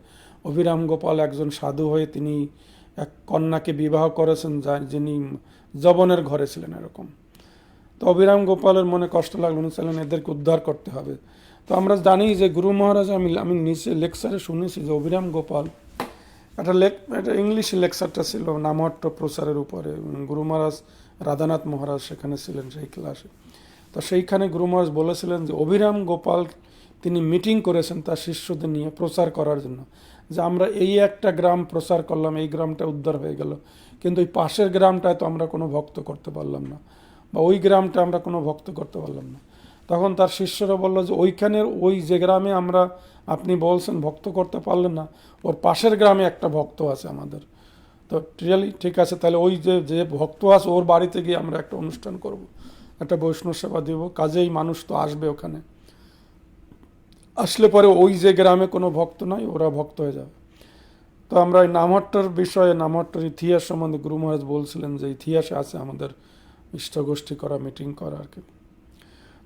অবিরাম গোপাল একজন সাধু হয়ে তিনি এক কন্যাকে বিবাহ করেছেন যিনি যবনের ঘরে ছিলেন, এরকম। তো অবিরাম গোপালের মনে কষ্ট লাগলো, উনি চাইলেন এদেরকে উদ্ধার করতে হবে। তো আমরা জানি যে গুরু মহারাজ, আমি নিচে লেকচারে শুনেছি যে অবিরাম গোপাল একটা ইংলিশে লেকচারটা ছিল নামহট্ট প্রচারের উপরে, গুরু মহারাজ রাধানাথ মহারাজ সেখানে ছিলেন সেই ক্লাসে। তো সেইখানে গুরু মহারাজ বলেছিলেন যে অবিরাম গোপাল তিনি মিটিং করেছেন তার শিষ্যদের নিয়ে প্রচার করার জন্য, যে আমরা এই একটা গ্রাম প্রচার করলাম, এই গ্রামটা উদ্ধার হয়ে গেল, কিন্তু ওই পাশের গ্রামটায় তো আমরা কোনো ভক্ত করতে পারলাম না, বা ওই গ্রামটা আমরা কোনো ভক্ত করতে পারলাম না। তখন তার শিষ্যরা বললো যে ওইখানের ওই যে গ্রামে আমরা, আপনি বলছেন ভক্ত করতে পারলেন না, ওর পাশের গ্রামে একটা ভক্ত আছে আমাদের। তো রিয়েলি ঠিক আছে, তাহলে ওই যে ভক্ত আছে ওর বাড়িতে গিয়ে আমরা একটা অনুষ্ঠান করব, একটা বৈষ্ণব সেবা দেব, কাজেই মানুষ তো আসবে ওখানে, আসলে পরে ওই যে গ্রামে কোনো ভক্ত নাই ওরা ভক্ত হয়ে যাবে। তো আমরা এই নামহট্টর বিষয়ে, নামহট্টর ইতিহাস সম্বন্ধে গুরু মহারাজ বলছিলেন যে ইতিহাসে আছে আমাদের ইষ্টগোষ্ঠী করা, মিটিং করা আর কি।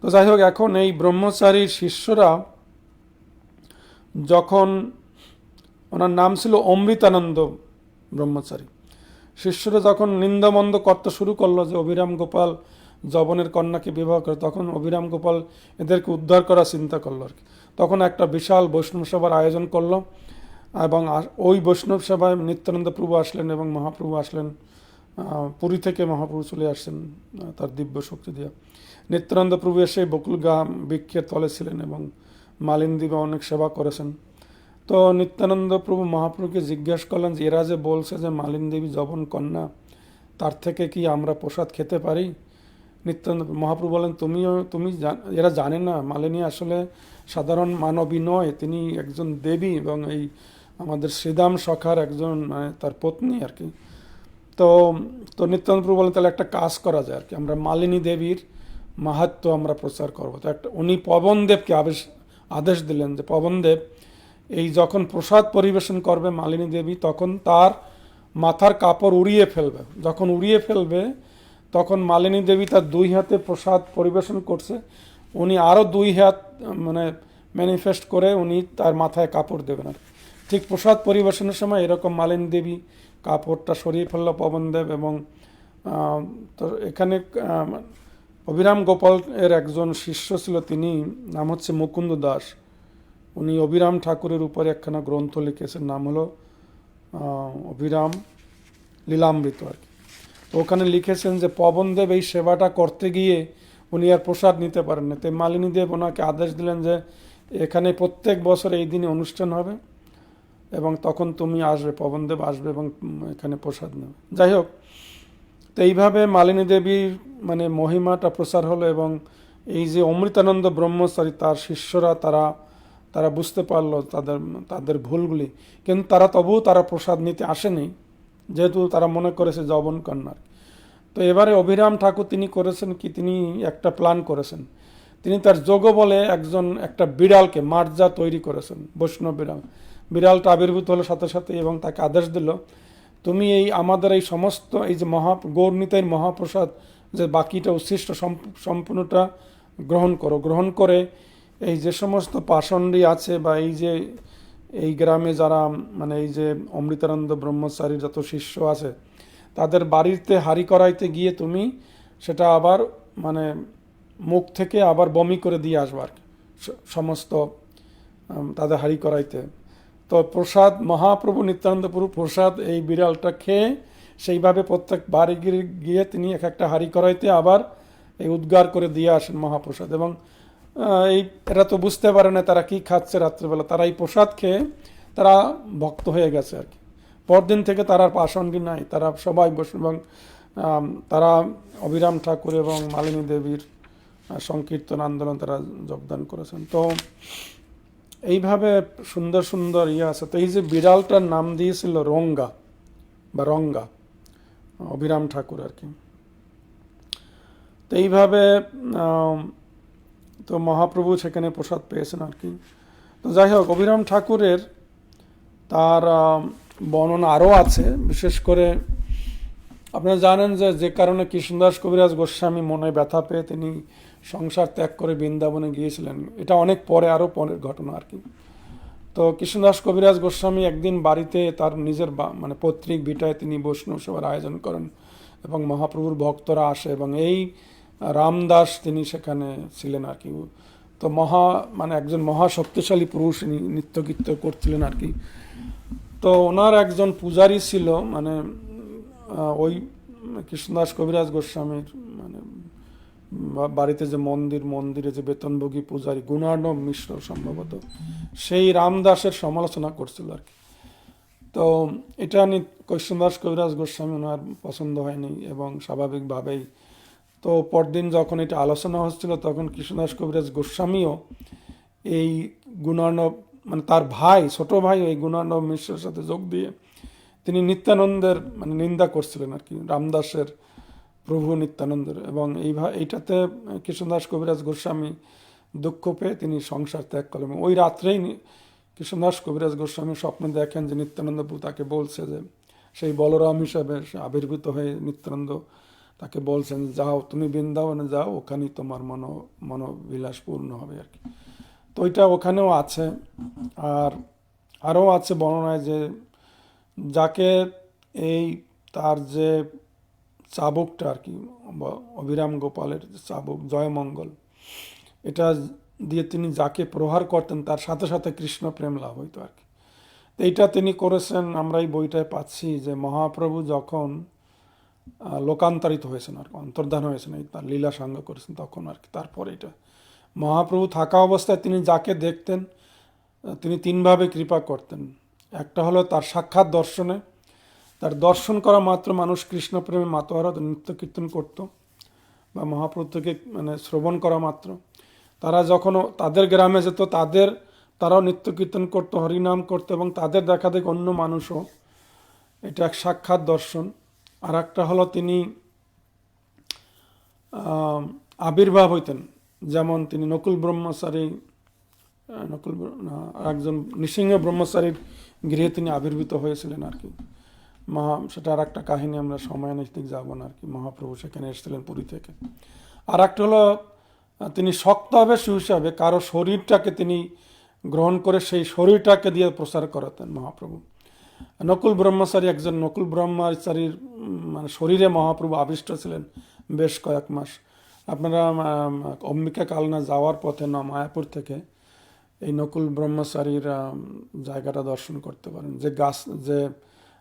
তো যাই হোক, এখন এই ব্রহ্মচারীর শিষ্যরা যখন, ওনার নাম ছিল অমৃতানন্দ ব্রহ্মচারী, শিষ্যরা যখন নিন্দামন্দ করতে শুরু করলো যে অবিরাম গোপাল যবনের কন্যাকে বিবাহ করে, তখন অবিরাম গোপাল এদেরকে উদ্ধার করার চিন্তা করলো আর কি। তখন একটা বিশাল বৈষ্ণব সভার আয়োজন করলো, এবং ওই বৈষ্ণব সভায় নিত্যানন্দ প্রভু আসলেন এবং মহাপ্রভু আসলেন, পুরী থেকে মহাপ্রভু চলে আসছেন তার দিব্য শক্তি দিয়ে। নিত্যানন্দ প্রভু এসে বকুল বৃক্ষের তলে ছিলেন এবং মালিনদ্বীপে অনেক সেবা করেছেন। তো নিত্যানন্দ প্রভু মহাপ্রভুকে জিজ্ঞাসা করলেন যে এরা যে বলছে যে মালিনদেবী যবন কন্যা, তার থেকে কি আমরা প্রসাদ খেতে পারি? নিত্যানন্দ মহাপ্রভু বলেন, এরা জানে না মালিনী আসলে সাধারণ মানবী নয়, তিনি একজন দেবী এবং এই আমাদের শ্রীদাম সখার একজন তার পত্নী আর কি। তো নিত্যানন্দ প্রভু বলেন, তাহলে একটা কাজ করা যায় আর কি, আমরা মালিনী দেবীর মাহাত্ম্য আমরা প্রচার করবো। তো উনি পবনদেবকে আদেশ দিলেন যে পবনদেব এই যখন প্রসাদ পরিবেশন করবে মালিনী দেবী, তখন তার মাথার কাপড় উড়িয়ে ফেলবে। যখন উড়িয়ে ফেলবে তখন মালিনী দেবী তার দুই হাতে প্রসাদ পরিবেশন করছে, উনি আরও দুই হাত মানে ম্যানিফেস্ট করে উনি তার মাথায় কাপড় দেবেন আর। ঠিক প্রসাদ পরিবেশনের সময় এরকম মালিনী দেবী কাপড়টা সরিয়ে ফেললো পবনদেব, এবং তো এখানে অভিরাম গোপাল এর একজন শিষ্য ছিল, তিনি নাম হচ্ছে মুকুন্দ দাস। উনি অভিরাম ঠাকুরের উপরে একখানা গ্রন্থ লিখেছেন, নাম হলো অভিরাম লীলামৃত আর কি। তো ওখানে লিখেছেন যে পবনদেব এই সেবাটা করতে গিয়ে উনি আর প্রসাদ নিতে পারেন না, তাই মালিনী দেব ওনাকে আদেশ দিলেন যে এখানে প্রত্যেক বছর এই দিনে অনুষ্ঠান হবে এবং তখন তুমি আসবে, পবনদেব আসবে এবং এখানে প্রসাদ নেবে। যাই হোক, তো এইভাবে মালিনী দেবীর মানে মহিমাটা প্রচার হলো, এবং এই যে অমৃতানন্দ ব্রহ্মচারী তার শিষ্যরা তারা বুঝতে পারলো তাদের ভুলগুলি, কিন্তু তবুও তারা প্রসাদ নিতে আসেনি, যেহেতু তারা মনে করেছে যৌবন কন্যার। তো এবারে অভিরাম ঠাকুর তিনি করেছেন কি, তিনি একটা প্ল্যান করেছেন। তিনি তার যোগ বলে একটা বিড়ালকে মার্জা তৈরি করেছেন, বৈষ্ণব বিড়ালটা আবির্ভূত হলো সাথে সাথে, এবং তাকে আদেশ দিল তুমি আমাদের এই সমস্ত এই যে গৌরনীতার মহাপ্রসাদ যে বাকিটা উচ্ছিষ্ট সম্পূর্ণটা গ্রহণ করে এই যে সমস্ত পাষণ্ডী আছে বা এই গ্রামে যারা মানে এই যে অমৃতানন্দ ব্রহ্মচারীর যত শিষ্য আছে তাদের বাড়িতে হাঁড়ি করাইতে গিয়ে তুমি সেটা আবার মানে মুখ থেকে আবার বমি করে দিয়ে আসবার সমস্ত তাদের হাঁড়ি করাইতে। তো প্রসাদ মহাপ্রভু নিত্যানন্দ প্রভু প্রসাদ এই বিড়ালটা খেয়ে সেইভাবে প্রত্যেক বাড়ি গিয়ে তিনি একটা হাঁড়ি করাইতে আবার এই উদ্গার করে দিয়ে আসেন মহাপ্রসাদ। এবং এরা তো বুঝতে পারে না তারা কি খাচ্ছে রাত্রেবেলা, তারা এই প্রসাদ খেয়ে তারা ভক্ত হয়ে গেছে আর কি। পরদিন থেকে তারা পাষণ্ডী নাই, তারা সবাই বসে, এবং তারা অভিরাম ঠাকুর এবং মালিনী দেবীর সংকীর্তন আন্দোলন তারা যোগদান করেছেন। তো এইভাবে সুন্দর সুন্দর আছে। তো এই যে বিড়ালটার নাম দিয়েছিল রঙ্গা অভিরাম ঠাকুর আর কি। তো এইভাবে তো মহাপ্রভু সেখানে প্রসাদ পেয়েছেন আর কি। তো যাই হোক, অভিরাম ঠাকুরের তার বর্ণনা আরও আছে। বিশেষ করে আপনারা জানেন যে কারণে কৃষ্ণদাস কবিরাজ গোস্বামী মনে ব্যথা পেয়ে তিনি সংসার ত্যাগ করে বৃন্দাবনে গিয়েছিলেন, এটা অনেক পরে, আরও পরের ঘটনা আর কি। তো কৃষ্ণদাস কবিরাজ গোস্বামী একদিন বাড়িতে তার নিজের মানে পৈতৃক ভিটায় তিনি বৈষ্ণব সভার আয়োজন করেন এবং মহাপ্রভুর ভক্তরা আসে, এবং এই রামদাস তিনি সেখানে ছিলেন আর কি। তো মানে একজন মহাশক্তিশালী পুরুষ, ইনি নৃত্যকীর্ত করছিলেন আর কি। তো ওনার একজন পূজারী ছিল, মানে ওই কৃষ্ণদাস কবিরাজ গোস্বামীর মানে বাড়িতে যে মন্দিরে যে বেতনভোগী পূজারী গুণার্ণব মিশ্র সম্ভবত, সেই রামদাসের সমালোচনা করছিল আর কি। তো এটা কৃষ্ণদাস কবিরাজ গোস্বামী ওনার পছন্দ হয়নি, এবং স্বাভাবিকভাবেই তো পরদিন যখন এটা আলোচনা হচ্ছিল তখন কৃষ্ণদাস কবিরাজ গোস্বামীও এই গুণার্ণব মানে তার ছোট ভাই ওই গুণার্ণব মিশ্রের সাথে যোগ দিয়ে তিনি নিত্যানন্দের মানে নিন্দা করছিলেন আর কি, রামদাসের প্রভু নিত্যানন্দের। এবং এইটাতে কৃষ্ণদাস কবিরাজ গোস্বামী দুঃখ পেয়ে তিনি সংসার ত্যাগ করলেন। ওই রাত্রেই কৃষ্ণদাস কবিরাজ গোস্বামী স্বপ্নে দেখেন যে নিত্যানন্দ প্রভু তাকে বলছে যে সেই বলরাম হিসাবে আবির্ভূত হয়ে নিত্যানন্দ তাকে বলছেন যাও তুমি বৃন্দাবনে যাও, ওখানেই তোমার মনোবিলাস পূর্ণ হবে আর কি। তো ওইটা ওখানেও আছে। আর আরও আছে বর্ণনায় যে যাকে তার যে চাবুকটা আর কি, অভিরাম গোপালের চাবুক জয়মঙ্গল, এটা দিয়ে তিনি যাকে প্রহার করতেন তার সাথে সাথে কৃষ্ণ প্রেম লাভ হইতো আর কি। এইটা তিনি করেছেন। আমরা এই বইটায় পাচ্ছি যে মহাপ্রভু যখন লোকান্তরিত হয়েছেন আর অন্তর্ধান হয়েছেন, তার লীলা সাঙ্গ করেছেন তখন আর কি। তারপরে এটা মহাপ্রভু থাকা অবস্থায় তিনি যাকে দেখতেন তিনি তিনভাবে কৃপা করতেন। একটা হলো তার সাক্ষাৎ দর্শনে, তার দর্শন করা মাত্র মানুষ কৃষ্ণপ্রেমে মাতোয়ারা নৃত্য কীর্তন করত, বা মহাপ্রভু থেকে মানে শ্রবণ করা মাত্র তারা যখন তাদের গ্রামে যেত তারাও নৃত্য কীর্তন করতো, হরিনাম করতো, এবং তাদের দেখা দেখে অন্য মানুষও, এটা এক সাক্ষাৎ দর্শন। আর একটা হলো তিনি আবির্ভাব হইতেন, যেমন তিনি একজন নৃসিংহ ব্রহ্মচারীর গৃহে তিনি আবির্ভূত হয়েছিলেন আর কি। সেটা আর একটা কাহিনী, আমরা সময় নিশ্চিত যাবো না আর কি। মহাপ্রভু সেখানে এসেছিলেন পুরী থেকে। আর একটা হলো তিনি শক্ত হবে হিসাবে কারো শরীরটাকে তিনি গ্রহণ করে সেই শরীরটাকে দিয়ে প্রচার করাতেন মহাপ্রভু। নকুল ব্রহ্মচারী, একজন নকুল ব্রহ্মচারীর মানে শরীরে মহাপ্রভু আবিষ্ট ছিলেন বেশ কয়েক মাস। আপনারা অম্বিকা কালনা যাওয়ার পথে মায়াপুর থেকে এই নকুল ব্রহ্মচারীর জায়গাটা দর্শন করতে পারেন। যে গাছ, যে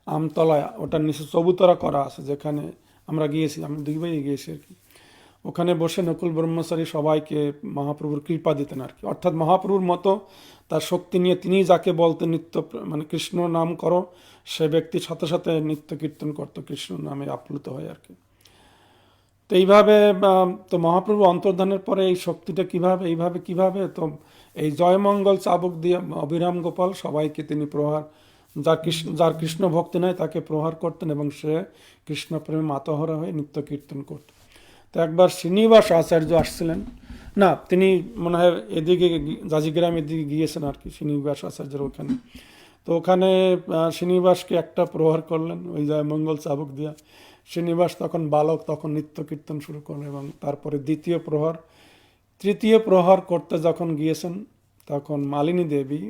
আমতলায়, ওটার নিচে চবুতরা করা আছে, যেখানে আমরা গিয়েছি, আমি দুইবারই গিয়েছি আর কি। ওখানে বসে নকুল ব্রহ্মচারী সবাইকে মহাপ্রভুর কৃপা দিতেন আর কি। অর্থাৎ মহাপ্রভুর মতো তার শক্তি নিয়ে তিনি যাকে বলতেন নিত্য মানে কৃষ্ণ নাম করো, সে ব্যক্তি সাথে সাথে নিত্য কীর্তন করতো কৃষ্ণ নামে আপ্লুত হয় আর কি। তো এইভাবে তো মহাপ্রভু অন্তর্ধানের পরে এই শক্তিটা কিভাবে তো এই জয়মঙ্গল চাবুক দিয়ে অভিরাম গোপাল সবাইকে তিনি প্রহার, যার কৃষ্ণ ভক্তি নাই তাকে প্রহার করতেন এবং সে কৃষ্ণ প্রেমে মাতোহরা হয়ে নিত্য কীর্তন করতেন। তো একবার শ্রীনিবাস আচার্য আসছিলেন, না তিনি মনে হয় এদিকে জাজিগ্রাম এদিকে গিয়েছেন আর কি, শ্রীনিবাস আচার্যের ওখানে। তো ওখানে শ্রীনিবাসকে একটা প্রহার করলেন ওই জয়মঙ্গল চাবুক দিয়া। শ্রীনিবাস তখন বালক, তখন নিত্য কীর্তন শুরু করলেন এবং তারপরে তৃতীয় প্রহার করতে যখন গিয়েছেন তখন মালিনী দেবী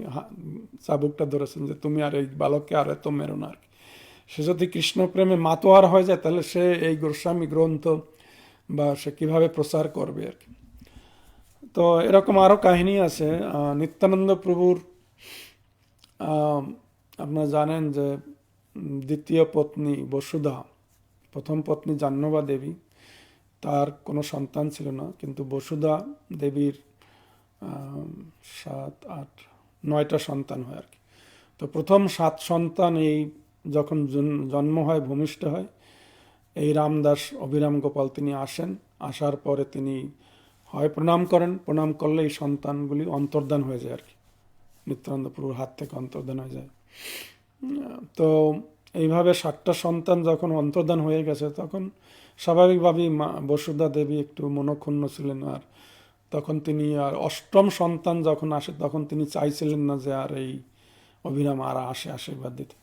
চাবুকটা ধরেছেন যে তুমি আর এই বালককে আর এত মেরো না আর কি। সে যদি কৃষ্ণ প্রেমে মাতোয়ার হয়ে যায় তাহলে সে এই গোস্বামী গ্রন্থ বা সে কীভাবে প্রচার করবে আর কি। তো এরকম আরও কাহিনী আছে। নিত্যানন্দ প্রভুর আপনারা জানেন যে দ্বিতীয় পত্নী বসুধা, প্রথম পত্নী জাহ্নবা দেবী, তার কোনো সন্তান ছিল না, কিন্তু বসুধা দেবীর 7, 8, 9টা সন্তান হয় আর কি। তো প্রথম 7 সন্তান এই যখন জন্ম হয়, ভূমিষ্ঠ হয়, এই রামদাস অভিরাম গোপাল তিনি আসেন। আসার পরে তিনি হয় প্রণাম করেন, প্রণাম করলে এই সন্তানগুলি অন্তর্ধান হয়ে যায় আর কি, নিত্যানন্দ প্রভুর হাত থেকে অন্তর্ধান হয়ে যায়। তো এইভাবে 7টা সন্তান যখন অন্তর্ধান হয়ে গেছে তখন স্বাভাবিকভাবেই বসুধা দেবী একটু মনক্ষুণ্ণ ছিলেন। আর তখন তিনি আর 8ম সন্তান যখন আসে তখন তিনি চাইছিলেন না যে আর এই অভিরাম আর আসে আশীর্বাদ দিতে।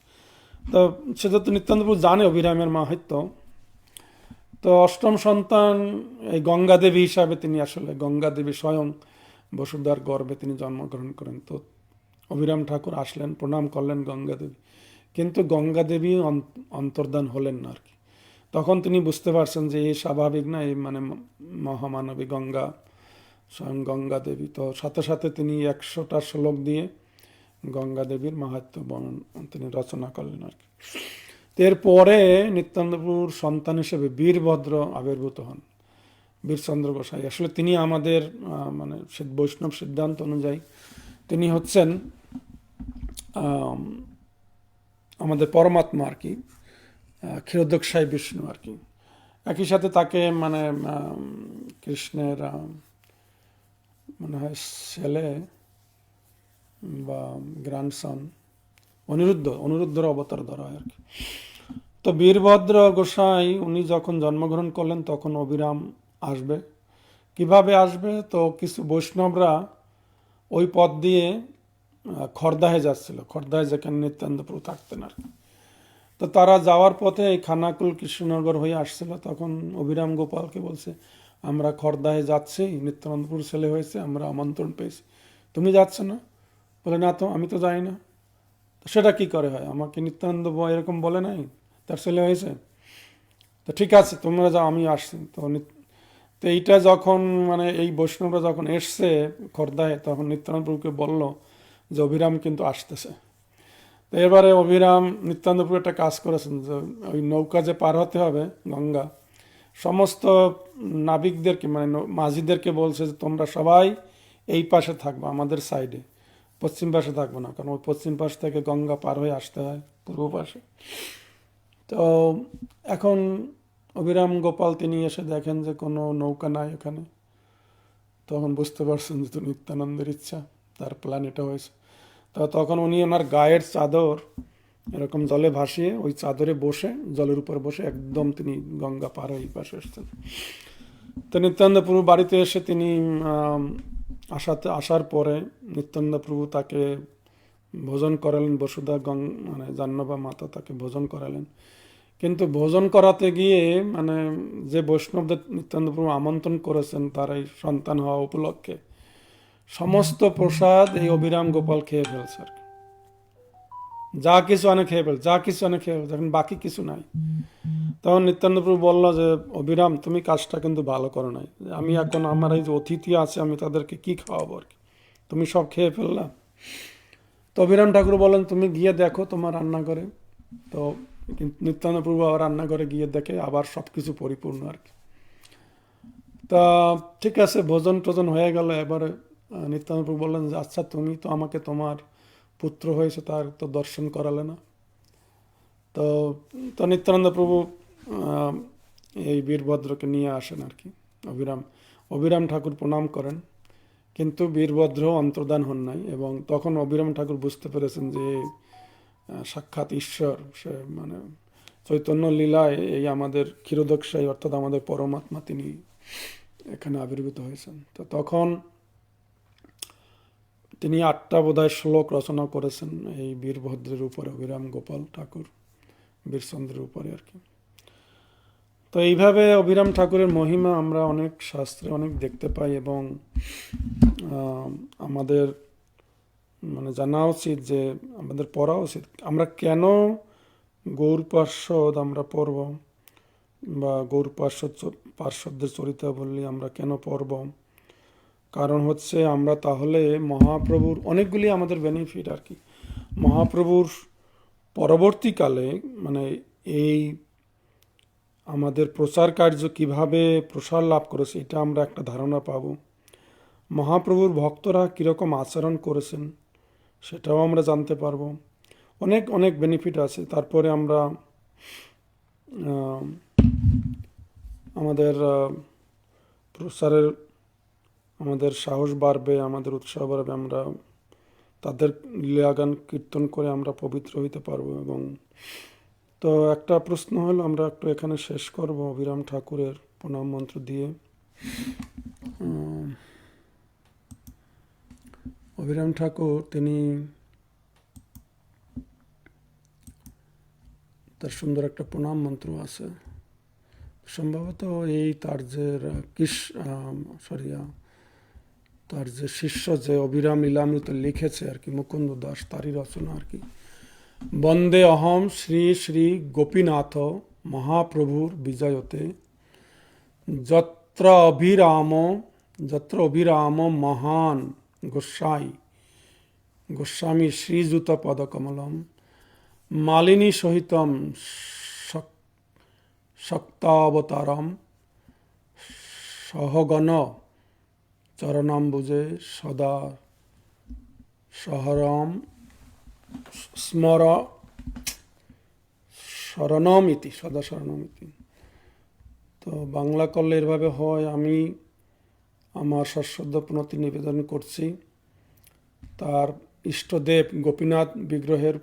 তো সেটা তো নিত্যানন্দ প্রভু জানে অভিরামের মাহাত্ম্য। তো 8ম সন্তান এই গঙ্গা দেবী হিসাবে তিনি আসলে, গঙ্গা দেবী স্বয়ং বসুধার গর্ভে তিনি জন্মগ্রহণ করেন। তো অভিরাম ঠাকুর আসলেন, প্রণাম করলেন গঙ্গা দেবী, কিন্তু গঙ্গা দেবী অন্তর্ধান হলেন না আর কি। তখন তিনি বুঝতে পারছেন যে এই স্বাভাবিক না, এই মানে মহামানবী গঙ্গা, স্বয়ং গঙ্গা দেবী। তো সাথে সাথে তিনি 100টা শ্লোক দিয়ে গঙ্গা দেবীর মাহাত্ম্য বর্ণন তিনি রচনা করলেন আর কি। এরপরে নিত্যানন্দপুর সন্তান হিসেবে বীরভদ্র আবির্ভূত হন, বীরচন্দ্র গোসাই। আসলে তিনি আমাদের মানে বৈষ্ণব সিদ্ধান্ত অনুযায়ী তিনি হচ্ছেন আমাদের পরমাত্মা আর কি, ক্ষীরোদকসাই বিষ্ণু আর কি। একই সাথে তাকে মানে কৃষ্ণের মনে হয় ছেলে বা গ্র্যান্ডসন অনিরুদ্ধর অবতার ধরা হয় আর কি। তো বীরভদ্র গোসাই উনি যখন জন্মগ্রহণ করলেন তখন অভিরাম আসবে। কিভাবে আসবে? তো কিছু বৈষ্ণবরা ওই পথ দিয়ে খড়দাহে যাচ্ছিল, খড়দাহে যেখানে নিত্যানন্দ প্রভু থাকতেন আর কি। তো তারা যাওয়ার পথে এই খানাকুল কৃষ্ণনগর হয়ে আসছিল। তখন অভিরাম গোপালকে বলছে, আমরা খড়দাহে যাচ্ছি, নিত্যানন্দপুর ছেলে হয়েছে, আমরা আমন্ত্রণ পেয়েছি, তুমি যাচ্ছ না? বলে না তো, আমি তো যাই না। তো সেটা কি করে হয়? আমাকে নিত্যানন্দ এরকম বলে নাই তার ছেলে হয়েছে? তো ঠিক আছে, তোমরা যাও, আমি আসছি। তো এইটা যখন মানে এই বৈষ্ণবরা যখন এসছে খড়দাহে, তখন নিত্যানন্দ প্রভুকে বলল যে অভিরাম কিন্তু আসতেছে। তো এবারে অভিরাম নিত্যানন্দ প্রভু একটা কাজ করেছেন যে ওই নৌকা যে পার হতে হবে গঙ্গা, সমস্ত নাবিকদেরকে মানে মাঝিদেরকে বলছে যে তোমরা সবাই এই পাশে থাকবো, আমাদের সাইডে, পশ্চিম পাশে থাকবো না, কারণ ওই পশ্চিম পাশ থেকে গঙ্গা পার হয়ে আসতে হয় পূর্ব পাশে। তো এখন অভিরাম গোপাল তিনি এসে দেখেন যে কোনো নৌকা নাই এখানে। তখন বুঝতে পারছেন যে নিত্যানন্দের ইচ্ছা, তার প্ল্যান এটা হয়েছে। তো তখন উনি ওনার গায়ের চাদর এরকম জলে ভাসিয়ে ওই চাদরে বসে, জলের উপর বসে একদম তিনি গঙ্গা পার হয়ে এই পাশে এসছেন। তো নিত্যানন্দ প্রভু বাড়িতে এসে তিনি আসার পরে নিত্যানন্দ প্রভু তাকে ভোজন করালেন, বসুধা মানে জাহ্নবা মাতা তাকে ভোজন করালেন। কিন্তু ভোজন করাতে গিয়ে মানে যে বৈষ্ণবদের নিত্যানন্দ প্রভু আমন্ত্রণ করেছেন তার এই সন্তান হওয়া উপলক্ষে, সমস্ত প্রসাদ এই অবিরাম গোপাল খেয়ে ফেলছে আর কি। যা কিছু অনেক খেয়ে ফেলছে, যা কিছু অনেক খেয়ে ফেলছে, এখন বাকি কিছু নাই। তখন নিত্যানন্দ প্রভু বললো যে অবিরাম, তুমি কাজটা কিন্তু ভালো করো নাই। আমি এখন আমার এই যে অতিথি আছে, আমি তাদেরকে কি খাওয়াবো আর কি, তুমি সব খেয়ে ফেললাম। তো অবিরাম ঠাকুর বলেন, তুমি গিয়ে দেখো তোমার রান্নাঘরে। তো নিত্যানন্দ প্রভু আবার রান্নাঘরে গিয়ে দেখে আবার সব কিছু পরিপূর্ণ আর কি। তা ঠিক আছে, ভোজন টোজন হয়ে গেল। এবারে নিত্যানন্দ প্রভু বললেন যে আচ্ছা, তুমি তো আমাকে তোমার পুত্র হয়েছে তার তো দর্শন করালে না। তো তো নিত্যানন্দ প্রভু আহ, এই বীরভদ্রকে নিয়ে আসেন আর কি। অবিরাম অবিরাম ঠাকুর প্রণাম করেন, কিন্তু বীরভদ্র অন্তর্ধান হন নাই। এবং তখন অবিরাম ঠাকুর বুঝতে পেরেছেন যে সাক্ষাৎ ঈশ্বর, সে মানে চৈতন্য লীলায় এই আমাদের ক্ষীরোদকশাহী অর্থাৎ আমাদের পরমাত্মা তিনি এখানে আবির্ভূত হয়েছেন। তো তখন তিনি 8টা বোধহয় শ্লোক রচনা করেছেন এই বীরভদ্রের উপরে, অবিরাম গোপাল ঠাকুর বীরচন্দ্রের উপরে আর কি। তো এইভাবে অবিরাম ঠাকুরের মহিমা আমরা অনেক শাস্ত্রে অনেক দেখতে পাই। এবং আমাদের মানে জানা উচিত, যে আমাদের পড়া উচিত, আমরা কেন গৌর পার্ষদ আমরা পড়ব, বা গৌর পার্ষদদের চরিতাবলী আমরা কেন পড়ব। কারণ হচ্ছে আমরা তাহলে মহাপ্রভুর অনেকগুলি আমাদের বেনিফিট আর কি, মহাপ্রভুর পরবর্তীকালে মানে এই আমাদের প্রচার কার্য কিভাবে প্রসার লাভ করেছে এটা আমরা একটা ধারণা পাব। মহাপ্রভুর ভক্তরা কীরকম আচরণ করেছেন সেটাও আমরা জানতে পারবো। অনেক অনেক বেনিফিট আছে। তারপরে আমরা আমাদের প্রচারের আমাদের সাহস বাড়বে, আমাদের উৎসাহ বাড়বে, আমরা তাদের লীলাগান কীর্তন করে আমরা পবিত্র হইতে পারবো। এবং তো একটা প্রশ্ন হলো, আমরা একটু এখানে শেষ করব অবিরাম ঠাকুরের প্রণাম মন্ত্র দিয়ে। অবিরাম ঠাকুর তিনি তার সুন্দর একটা প্রণাম মন্ত্র আছে, সম্ভবত এই তার যে তার যে শিষ্য যে অবিরাম লীলামৃত লিখেছে আর কি, মুকুন্দ দাস, তারই রচনা আর কি। বন্দে অহম শ্রী শ্রী গোপীনাথ মহাপ্রভুর বিজয়তে যত্র অভিরাম মহান গোস্বামী শ্রীযুত পদকমলম মালিনী সহিতম শক্তাবতারম সহগণ চরণাম্বুজে সদা শহরম স্মর শরণমিতি, সদা শরণমিতি। তো বাংলা করলে এভাবে হয়, আমি আমার সশ্রদ্ধ প্রণতি নিবেদন করছি তার ইষ্টদেব গোপীনাথ বিগ্রহের,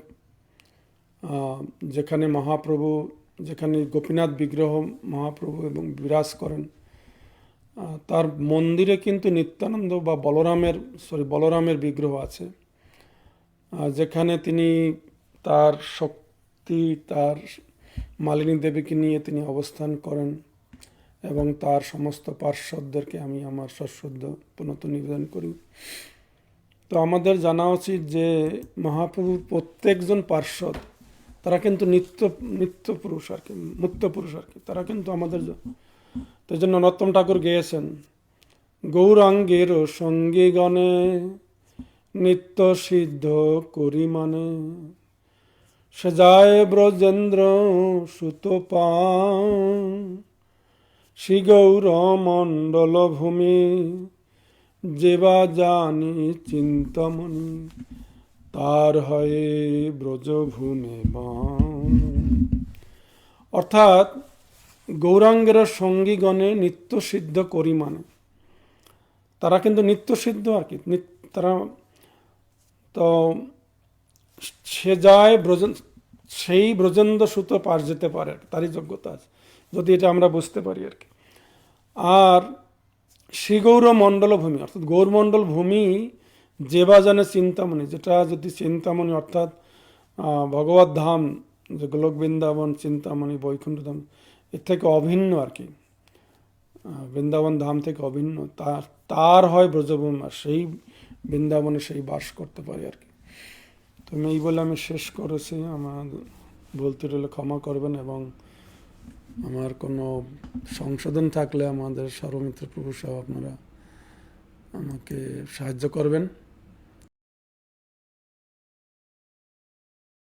যেখানে গোপীনাথ বিগ্রহ মহাপ্রভু এবং বিরাজ করেন, তার মন্দিরে কিন্তু নিত্যানন্দ বা বলরামের বিগ্রহ আছে, যেখানে তিনি তার শক্তি, তার মালিনী দেবীকে নিয়ে তিনি অবস্থান করেন। এবং তার সমস্ত পার্শ্বদেরকে আমি আমার সশ্রদ্ধ প্রণত নিবেদন করি। তো আমাদের জানা উচিত যে মহাপ্রভুর প্রত্যেকজন পার্শ্বদ তারা কিন্তু নিত্য পুরুষ আর কি, মুক্ত পুরুষ আর কি, তারা কিন্তু আমাদের। তো এই জন্য নরোত্তম ঠাকুর গেয়েছেন, গৌরাঙ্গের সঙ্গীগণে নিত্য সিদ্ধ করি মানে, সে যায় ব্রজেন্দ্র সুত শ্রী গৌর মণ্ডল ভূমি যেবা জানি চিন্তামণি, তার হয়ে ব্রজভূমে অর্থাৎ গৌরাঙ্গের সঙ্গীগণে নিত্য সিদ্ধ করি মানে, তারা কিন্তু নিত্য সিদ্ধ আর কি, তারা তো সে যায় সেই ব্রজেন্দ্র সুত পার যেতে পারে, তারই যোগ্যতা আছে, যদি এটা আমরা বুঝতে পারি আর কি। আর শ্রী গৌর মণ্ডল ভূমি অর্থাৎ গৌরমণ্ডল ভূমি যেবা জানে চিন্তামণি, যেটা যদি চিন্তামণি অর্থাৎ ভগবত ধাম, যে গোলক বৃন্দাবন, চিন্তামণি, বৈকুণ্ঠ ধাম, এর থেকে অভিন্ন আর কি, বৃন্দাবন ধাম থেকে অভিন্ন, তার হয় ব্রজভূমি। আর সেই বৃন্দাবনে সেই বাস করতে পারি আর কি। তো আমি এই বলে আমি শেষ করেছি। আমার বলতে রইলে ক্ষমা করবেন, এবং আমার কোনো সংশোধন থাকলে আমাদের সর্বমিত্র প্রভু সহ আপনারা আমাকে সাহায্য করবেন।